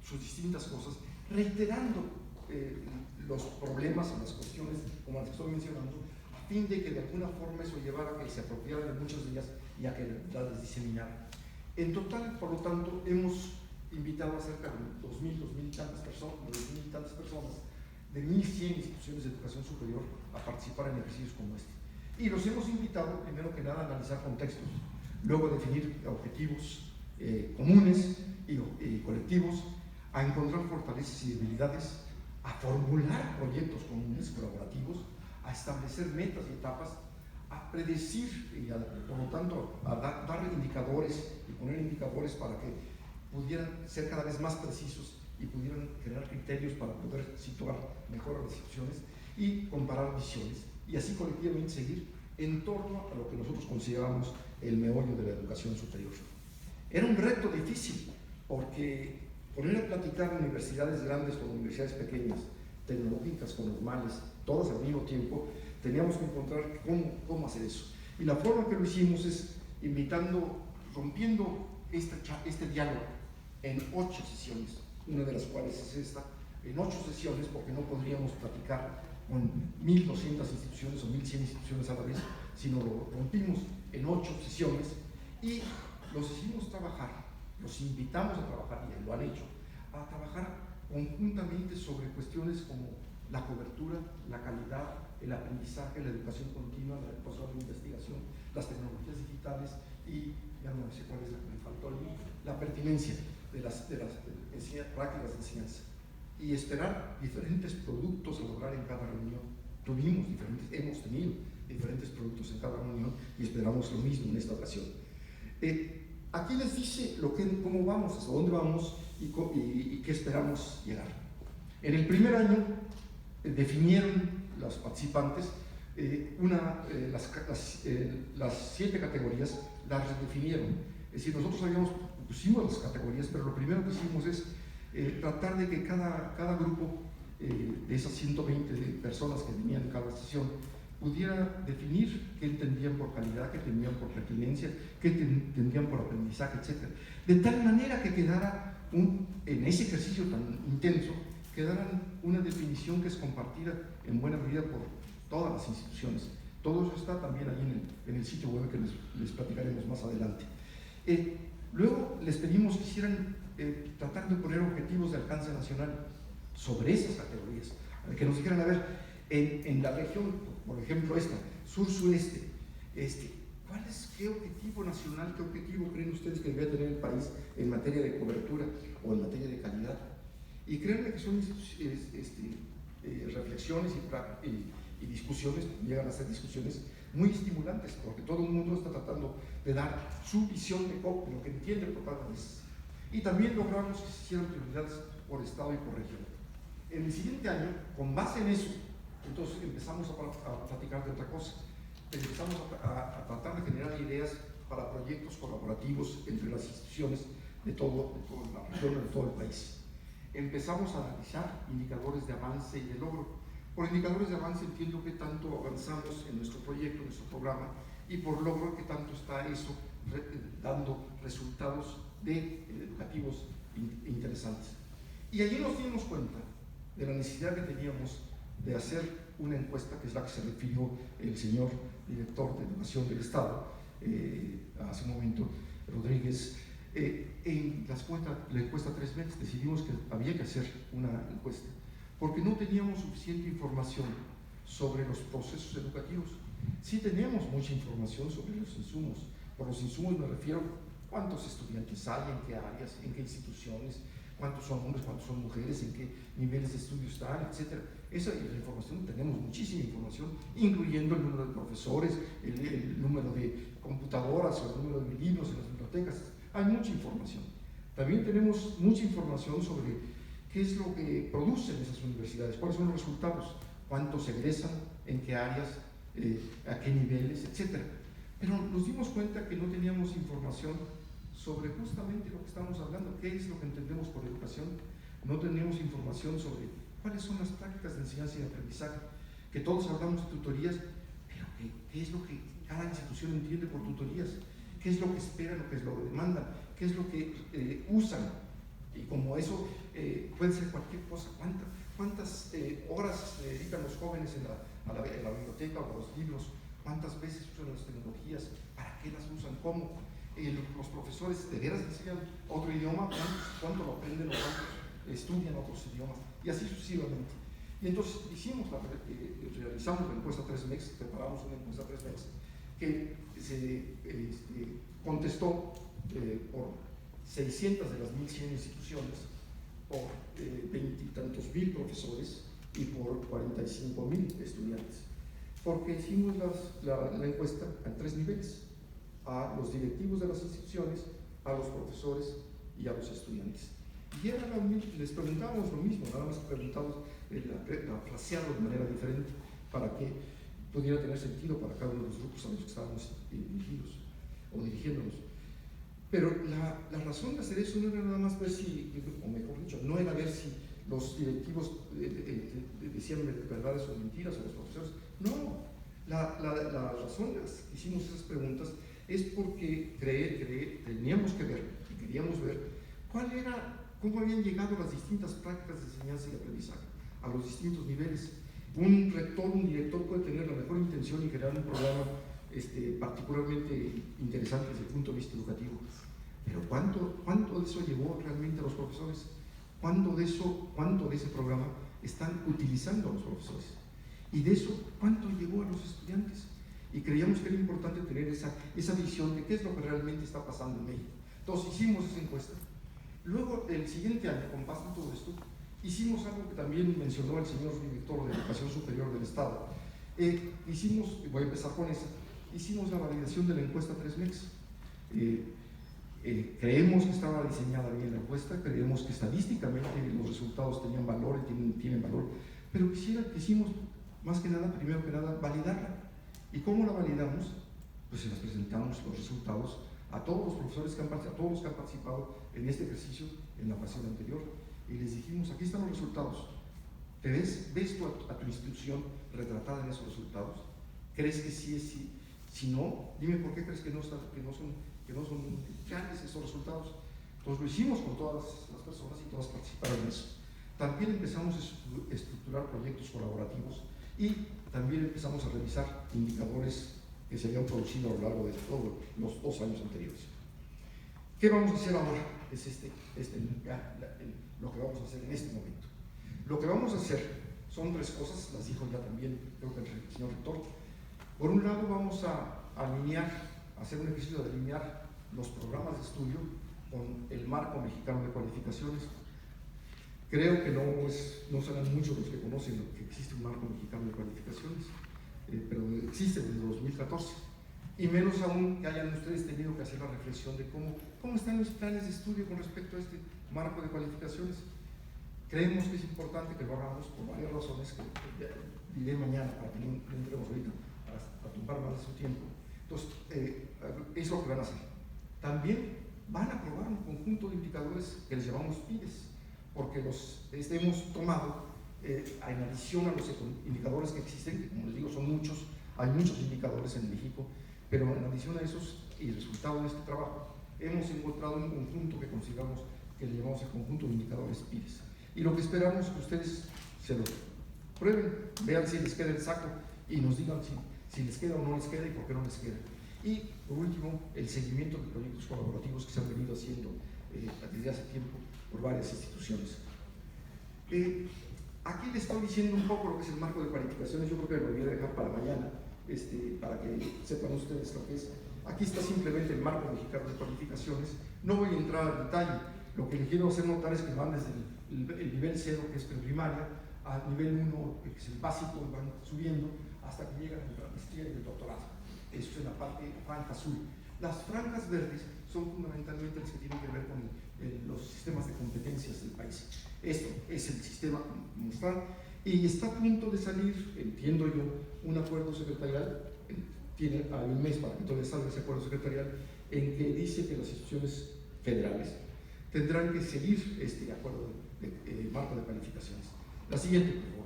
sus distintas cosas, reiterando los problemas y las cuestiones, como las que estoy mencionando, a fin de que de alguna forma eso llevara a que se apropiaran de muchas de ellas y a que las diseminaran. En total, por lo tanto, hemos invitado a cerca de 2.000 y tantas personas de 1.100 instituciones de educación superior a participar en ejercicios como este. Y los hemos invitado, primero que nada, a analizar contextos, luego a definir objetivos comunes y colectivos, a encontrar fortalezas y debilidades, a formular proyectos comunes, colaborativos, a establecer metas y etapas, a predecir y por lo tanto a dar indicadores y poner indicadores para que pudieran ser cada vez más precisos y pudieran generar criterios para poder situar mejor a las instituciones y comparar visiones y así colectivamente seguir en torno a lo que nosotros consideramos el meollo de la educación superior. Era un reto difícil porque poner a platicar universidades grandes con universidades pequeñas, tecnológicas con normales, todas al mismo tiempo, teníamos que encontrar cómo hacer eso. Y la forma que lo hicimos es rompiendo este diálogo en 8 sesiones, una de las cuales es esta, en 8 sesiones, porque no podríamos platicar con 1.200 instituciones o 1.100 instituciones a la vez, sino lo rompimos en 8 sesiones y los hicimos trabajar, los invitamos a trabajar, y lo han hecho, a trabajar conjuntamente sobre cuestiones como la cobertura, la calidad, el aprendizaje, la educación continua, la educación de investigación, las tecnologías digitales y, ya no sé cuál es la que me faltó, la pertinencia de las prácticas de enseñanza. Y esperar diferentes productos a lograr en cada reunión. Hemos tenido diferentes productos en cada reunión y esperamos lo mismo en esta ocasión. Aquí les dice cómo vamos, hasta dónde vamos y qué esperamos llegar. En el primer año definieron los participantes las 7 categorías, las redefinieron. Es decir, nosotros pusimos las categorías, pero lo primero que hicimos es tratar de que cada grupo de esas 120 personas que venían en cada sesión pudiera definir qué entendían por calidad, qué entendían por pertinencia, qué entendían por aprendizaje, etc. De tal manera que quedara en ese ejercicio tan intenso, quedara una definición que es compartida en buena medida por todas las instituciones. Todo eso está también ahí en el sitio web que les platicaremos más adelante. Luego les pedimos que hicieran, tratar de poner objetivos de alcance nacional sobre esas categorías, que nos dijeran, a ver, en la región, por ejemplo esta, sur-sureste, ¿qué objetivo nacional, qué objetivo creen ustedes que debe tener el país en materia de cobertura o en materia de calidad? Y créanme que son reflexiones y discusiones, llegan a ser discusiones muy estimulantes, porque todo el mundo está tratando de dar su visión de lo que entiende por cada país. Y también logramos que se hicieran prioridades por estado y por región. En el siguiente año, con base en eso, entonces empezamos a platicar de otra cosa. Empezamos a tratar de generar ideas para proyectos colaborativos entre las instituciones de toda la región, de todo el país. Empezamos a analizar indicadores de avance y de logro. Por indicadores de avance entiendo qué tanto avanzamos en nuestro proyecto, en nuestro programa, y por logro qué tanto está eso dando resultados educativos interesantes. Y allí nos dimos cuenta de la necesidad que teníamos de hacer una encuesta, que es la que se refirió el señor director de Educación del Estado, hace un momento, Rodríguez. En la encuesta 3 meses decidimos que había que hacer una encuesta, porque no teníamos suficiente información sobre los procesos educativos. Sí tenemos mucha información sobre los insumos. Por los insumos me refiero a cuántos estudiantes hay, en qué áreas, en qué instituciones, cuántos son hombres, cuántos son mujeres, en qué niveles de estudio están, etc. Esa es la información, tenemos muchísima información, incluyendo el número de profesores, el número de computadoras o el número de libros en las bibliotecas. Hay mucha información. También tenemos mucha información sobre qué es lo que producen esas universidades, cuáles son los resultados, cuántos egresan, en qué áreas, a qué niveles, etc. Pero nos dimos cuenta que no teníamos información sobre justamente lo que estamos hablando, qué es lo que entendemos por educación. No teníamos información sobre cuáles son las prácticas de enseñanza y de aprendizaje, que todos hablamos de tutorías, pero ¿qué es lo que cada institución entiende por tutorías? ¿Qué es lo que esperan, qué es lo que demandan, qué es lo que usan? Y como eso puede ser cualquier cosa, cuántas horas se dedican los jóvenes en la biblioteca o a los libros, cuántas veces usan las tecnologías, para qué las usan, cómo. Los profesores de veras enseñan otro idioma, cuánto lo aprenden o cuántos estudian otros idiomas, y así sucesivamente. Y entonces realizamos la encuesta 3MEX, preparamos una encuesta 3MEX que se contestó por 600 de las 1.100 instituciones, por 20 y tantos mil profesores y por 45.000 estudiantes, porque hicimos la encuesta en 3 niveles: a los directivos de las instituciones, a los profesores y a los estudiantes. Y les preguntábamos lo mismo, nada más preguntábamos la fraseado de manera diferente para que pudiera tener sentido para cada uno de los grupos a los que estábamos dirigidos o dirigiéndonos. Pero la razón de hacer eso no era nada más ver si, o mejor dicho, no era ver si los directivos decían verdades o mentiras, o los profesores. No, la razón de que hicimos esas preguntas es porque teníamos que ver y queríamos ver cómo habían llegado las distintas prácticas de enseñanza y aprendizaje a los distintos niveles. Un rector, un director puede tener la mejor intención y crear un programa particularmente interesante desde el punto de vista educativo, pero ¿cuánto de eso llegó realmente a los profesores? ¿Cuánto de ese programa están utilizando los profesores? Y de eso, ¿cuánto llegó a los estudiantes? Y creíamos que era importante tener esa visión de qué es lo que realmente está pasando en México. Entonces hicimos esa encuesta. Luego, el siguiente año, con base en todo esto, hicimos algo que también mencionó el señor director de Educación Superior del Estado. Voy a empezar con esa, hicimos la validación de la encuesta 3MEX. Creemos que estaba diseñada bien la encuesta, creemos que estadísticamente los resultados tenían valor y tienen valor, pero quisimos más que nada, primero que nada, validarla. ¿Y cómo la validamos? Pues se las presentamos los resultados a todos los profesores a todos los que han participado en este ejercicio en la ocasión anterior, y les dijimos: aquí están los resultados. ¿Ves tú a tu institución retratada en esos resultados? ¿Crees que sí es sí? Si no, dime por qué crees que no son reales esos resultados. Entonces lo hicimos con todas las personas y todas participaron en eso. También empezamos a estructurar proyectos colaborativos y también empezamos a revisar indicadores que se habían producido a lo largo de todos los 2 años anteriores. ¿Qué vamos a hacer ahora? Es lo que vamos a hacer en este momento. Lo que vamos a hacer son 3 cosas, las dijo ya también creo que el señor rector. Por un lado, vamos a hacer un ejercicio de alinear los programas de estudio con el marco mexicano de cualificaciones. Creo que no serán muchos los que conocen que existe un marco mexicano de cualificaciones, pero existe desde 2014, y menos aún que hayan ustedes tenido que hacer la reflexión de cómo están los planes de estudio con respecto a este marco de cualificaciones. Creemos que es importante que lo hagamos por varias razones que diré mañana para que no entremos ahorita a tumbar más de su tiempo. Entonces, es lo que van a hacer. También van a probar un conjunto de indicadores que les llamamos PIDES, porque los hemos tomado en adición a los indicadores que existen, que como les digo son muchos, hay muchos indicadores en México, pero en adición a esos y resultado de este trabajo, hemos encontrado un conjunto que consideramos que le llamamos el conjunto de indicadores PIDES. Y lo que esperamos es que ustedes se lo prueben, vean si les queda el saco y nos digan si les queda o no les queda y por qué no les queda. Y por último, el seguimiento de proyectos colaborativos que se han venido haciendo desde hace tiempo por varias instituciones. Aquí les estoy diciendo un poco lo que es el marco de cualificaciones. Yo creo que lo voy a dejar para mañana, para que sepan ustedes lo que es. Aquí está simplemente el marco mexicano de cualificaciones. No voy a entrar al detalle. Lo que les quiero hacer notar es que van desde el nivel 0, que es preprimaria, al nivel 1, que es el básico, y van subiendo hasta que llegan a la maestría y el doctorado. Eso es en la parte franja azul. Las franjas verdes son fundamentalmente las que tienen que ver con los sistemas de competencias del país. Esto es el sistema como está, y está a punto de salir, entiendo yo, un acuerdo secretarial. Hay un mes para que todavía salga ese acuerdo secretarial, en que dice que las instituciones federales tendrán que seguir este acuerdo de marco de calificaciones. La siguiente, por favor.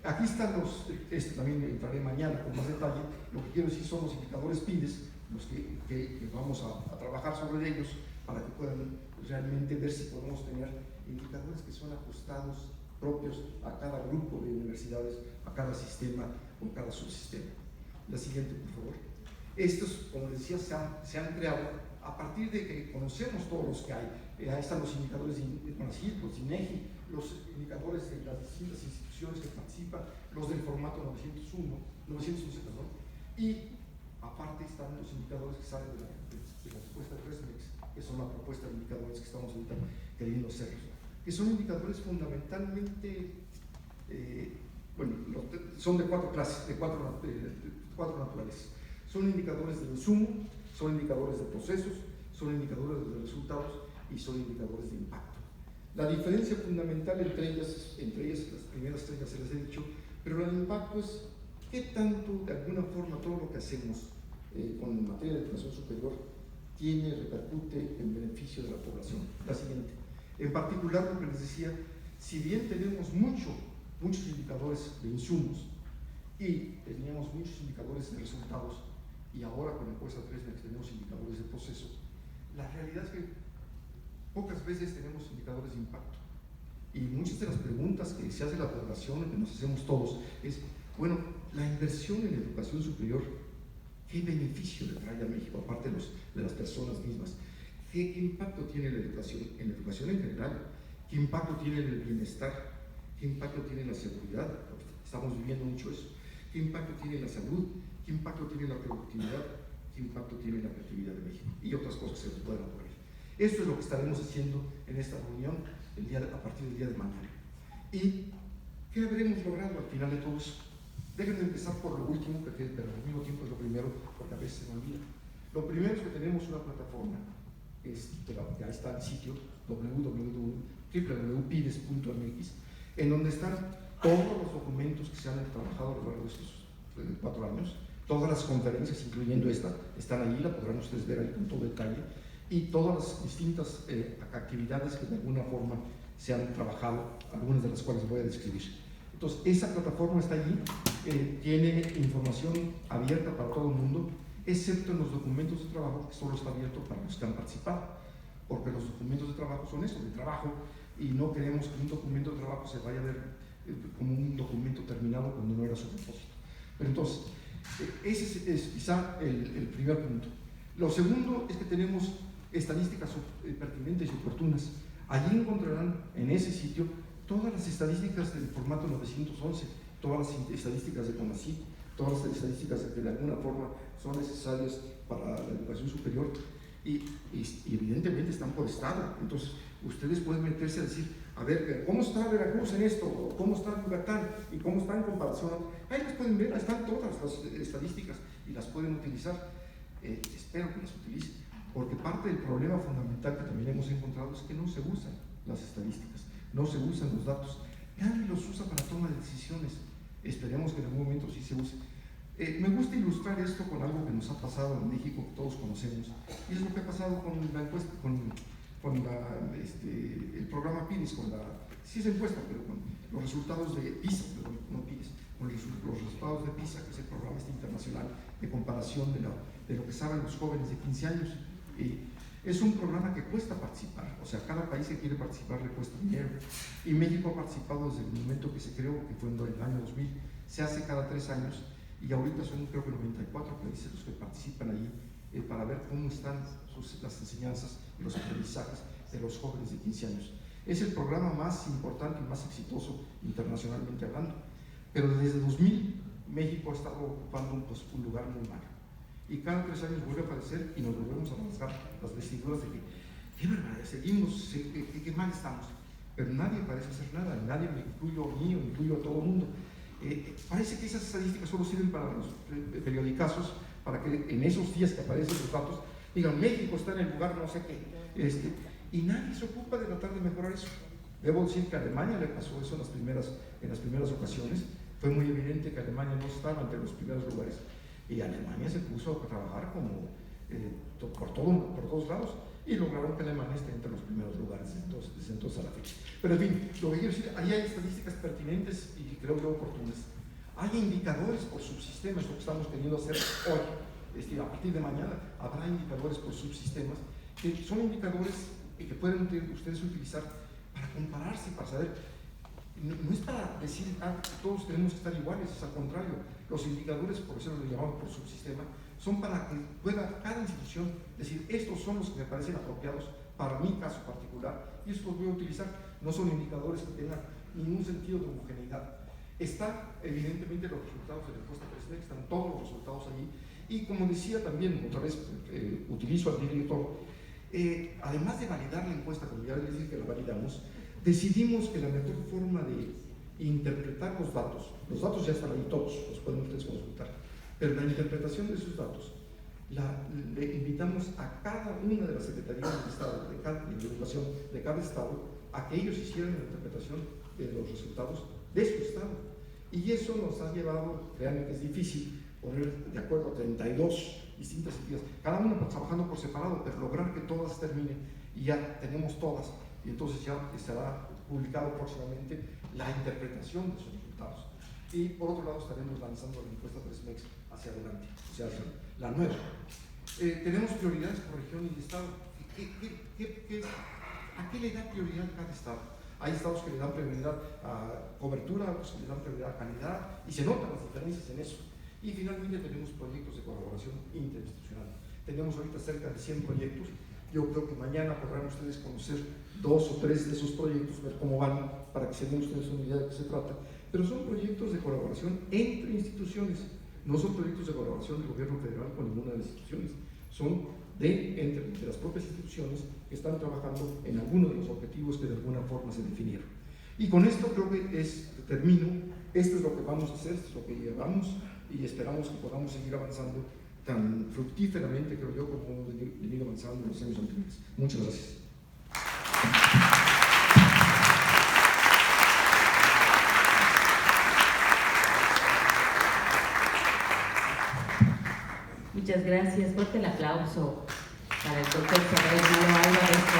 Aquí están también entraré mañana con más detalle. Lo que quiero decir son los indicadores PIDES, los que vamos a trabajar sobre ellos para que puedan realmente ver si podemos tener indicadores que son ajustados propios a cada grupo de universidades, a cada sistema o cada subsistema. La siguiente, por favor. Estos, como les decía, se han creado a partir de que conocemos todos los que hay. Ahí están los indicadores de CONACYT, los INEGI, los indicadores de las distintas instituciones que participan, los del formato 911, perdón, y aparte están los indicadores que salen de la propuesta de RESMEX, que son la propuesta de indicadores que estamos ahorita queriendo hacer, que son indicadores fundamentalmente, son de cuatro clases, de cuatro naturalezas. Son indicadores de insumo, son indicadores de procesos, son indicadores de resultados y son indicadores de impacto. La diferencia fundamental entre ellas, las primeras tres ya se las he dicho, pero el impacto es qué tanto, de alguna forma, todo lo que hacemos con materia de educación superior repercute en beneficio de la población. La siguiente. En particular, lo que les decía, si bien tenemos muchos indicadores de insumos y teníamos muchos indicadores de resultados, y ahora con la encuesta 3 tenemos indicadores de proceso, la realidad es que pocas veces tenemos indicadores de impacto. Y muchas de las preguntas que se hace la población, que nos hacemos todos, es, bueno, la inversión en educación superior, ¿qué beneficio le trae a México, aparte de las personas mismas? ¿Qué impacto tiene la educación en general? ¿Qué impacto tiene en el bienestar? ¿Qué impacto tiene en la seguridad? Estamos viviendo mucho eso. ¿Qué impacto tiene en la salud? ¿Qué impacto tiene en la productividad? ¿Qué impacto tiene en la creatividad de México? Y otras cosas se nos pueden ocurrir. Esto es lo que estaremos haciendo en esta reunión a partir del día de mañana. ¿Y qué habremos logrado al final de todo eso? Déjenme empezar por lo último, pero al mismo tiempo es lo primero, porque a veces se me olvida. Lo primero es que tenemos una plataforma, ya está el sitio www.pides.mx, en donde están todos los documentos que se han trabajado a lo largo de estos 4 años, todas las conferencias, incluyendo esta, están allí, la podrán ustedes ver ahí con todo detalle, y todas las distintas actividades que de alguna forma se han trabajado, algunas de las cuales voy a describir. Entonces, esa plataforma está allí, tiene información abierta para todo el mundo, excepto en los documentos de trabajo, que solo está abierto para los que han participado, porque los documentos de trabajo son eso, de trabajo, y no queremos que un documento de trabajo se vaya a ver como un documento terminado cuando no era su propósito. Pero entonces, ese es quizá el primer punto. Lo segundo es que tenemos estadísticas pertinentes y oportunas. Allí encontrarán en ese sitio todas las estadísticas del formato 911, todas las estadísticas de CONACYT, todas las estadísticas que de alguna forma son necesarias para la educación superior y evidentemente están por estado. Entonces, ustedes pueden meterse a decir, a ver, ¿cómo está Veracruz en esto? ¿Cómo está Yucatán? ¿Y cómo está en comparación? Ahí las pueden ver, ahí están todas las estadísticas y las pueden utilizar. Espero que las utilicen, porque parte del problema fundamental que también hemos encontrado es que no se usan las estadísticas, no se usan los datos, nadie los usa para toma de decisiones. Esperemos que en algún momento sí se use. Me gusta ilustrar esto con algo que nos ha pasado en México, que todos conocemos, y es lo que ha pasado con la encuesta, el programa PIDES, sí es encuesta, pero con los resultados de PISA, perdón, no PIDES, con los resultados de PISA, que es el programa internacional de comparación de lo que saben los jóvenes de 15 años. Es un programa que cuesta participar, o sea, cada país que quiere participar le cuesta dinero, y México ha participado desde el momento que se creó, que fue en el año 2000, se hace cada 3 años, y ahorita son creo que 94 países los que participan allí para ver cómo están las enseñanzas y los aprendizajes de los jóvenes de 15 años. Es el programa más importante y más exitoso internacionalmente hablando, pero desde 2000 México ha estado ocupando un lugar muy malo. Y cada 3 años vuelve a aparecer y nos volvemos a rasgar las vestiduras de que, qué barbaridad, seguimos, qué mal estamos. Pero nadie parece hacer nada, nadie, me incluyo a mí, me incluyo a todo el mundo. Parece que esas estadísticas solo sirven para los periodicazos, para que en esos días que aparecen los datos digan, México está en el lugar no sé qué. Y nadie se ocupa de tratar de mejorar eso. Debo decir que a Alemania le pasó eso en las primeras ocasiones. Fue muy evidente que Alemania no estaba entre los primeros lugares. Y Alemania se puso a trabajar como por todos lados y lograron que Alemania esté entre los primeros lugares desde entonces a la fecha. Pero en fin, lo que quiero decir, ahí hay estadísticas pertinentes y creo yo oportunas. Hay indicadores por subsistemas, lo que estamos queriendo hacer hoy. A partir de mañana habrá indicadores por subsistemas, que son indicadores que pueden ustedes utilizar para compararse, para saber no es para decir, todos tenemos que estar iguales, es al contrario. Los indicadores, por eso los llamamos por subsistema, son para que pueda cada institución decir, estos son los que me parecen apropiados para mi caso particular, y eso los voy a utilizar. No son indicadores que tengan ningún sentido de homogeneidad. Está evidentemente los resultados de la encuesta PRESMEC, están todos los resultados allí, y como decía también, otra vez utilizo al director, además de validar la encuesta, como ya les dije que la validamos, decidimos que la mejor forma de interpretar los datos ya están ahí todos, los pueden ustedes consultar, pero la interpretación de esos datos le invitamos a cada una de las secretarías del Estado, de educación de cada Estado, a que ellos hicieran la interpretación de los resultados de su Estado. Y eso nos ha llevado, créanme que es difícil, poner de acuerdo a 32 distintas entidades, cada una trabajando por separado, pero lograr que todas terminen y ya tenemos todas, y entonces ya estará publicado próximamente la interpretación de sus resultados. Y por otro lado estaremos lanzando la encuesta PRESMEC hacia adelante, o sea, la nueva. Tenemos prioridades por región y estado. ¿A qué le da prioridad cada estado? Hay estados que le dan prioridad a cobertura, otros que le dan prioridad a calidad, y se notan las diferencias en eso. Y finalmente tenemos proyectos de colaboración interinstitucional. Tenemos ahorita cerca de 100 proyectos. Yo creo que mañana podrán ustedes conocer 2 o 3 de esos proyectos, ver cómo van, para que se den ustedes una idea de qué se trata. Pero son proyectos de colaboración entre instituciones, no son proyectos de colaboración del gobierno federal con ninguna de las instituciones, son entre las propias instituciones que están trabajando en algunos de los objetivos que de alguna forma se definieron. Y con esto creo que termino. Esto es lo que vamos a hacer, esto es lo que llevamos, y esperamos que podamos seguir avanzando tan fructíferamente, creo yo, como hemos venido avanzando en los años anteriores. Muchas gracias. Muchas gracias. Fuerte el aplauso para el doctor Álvarez.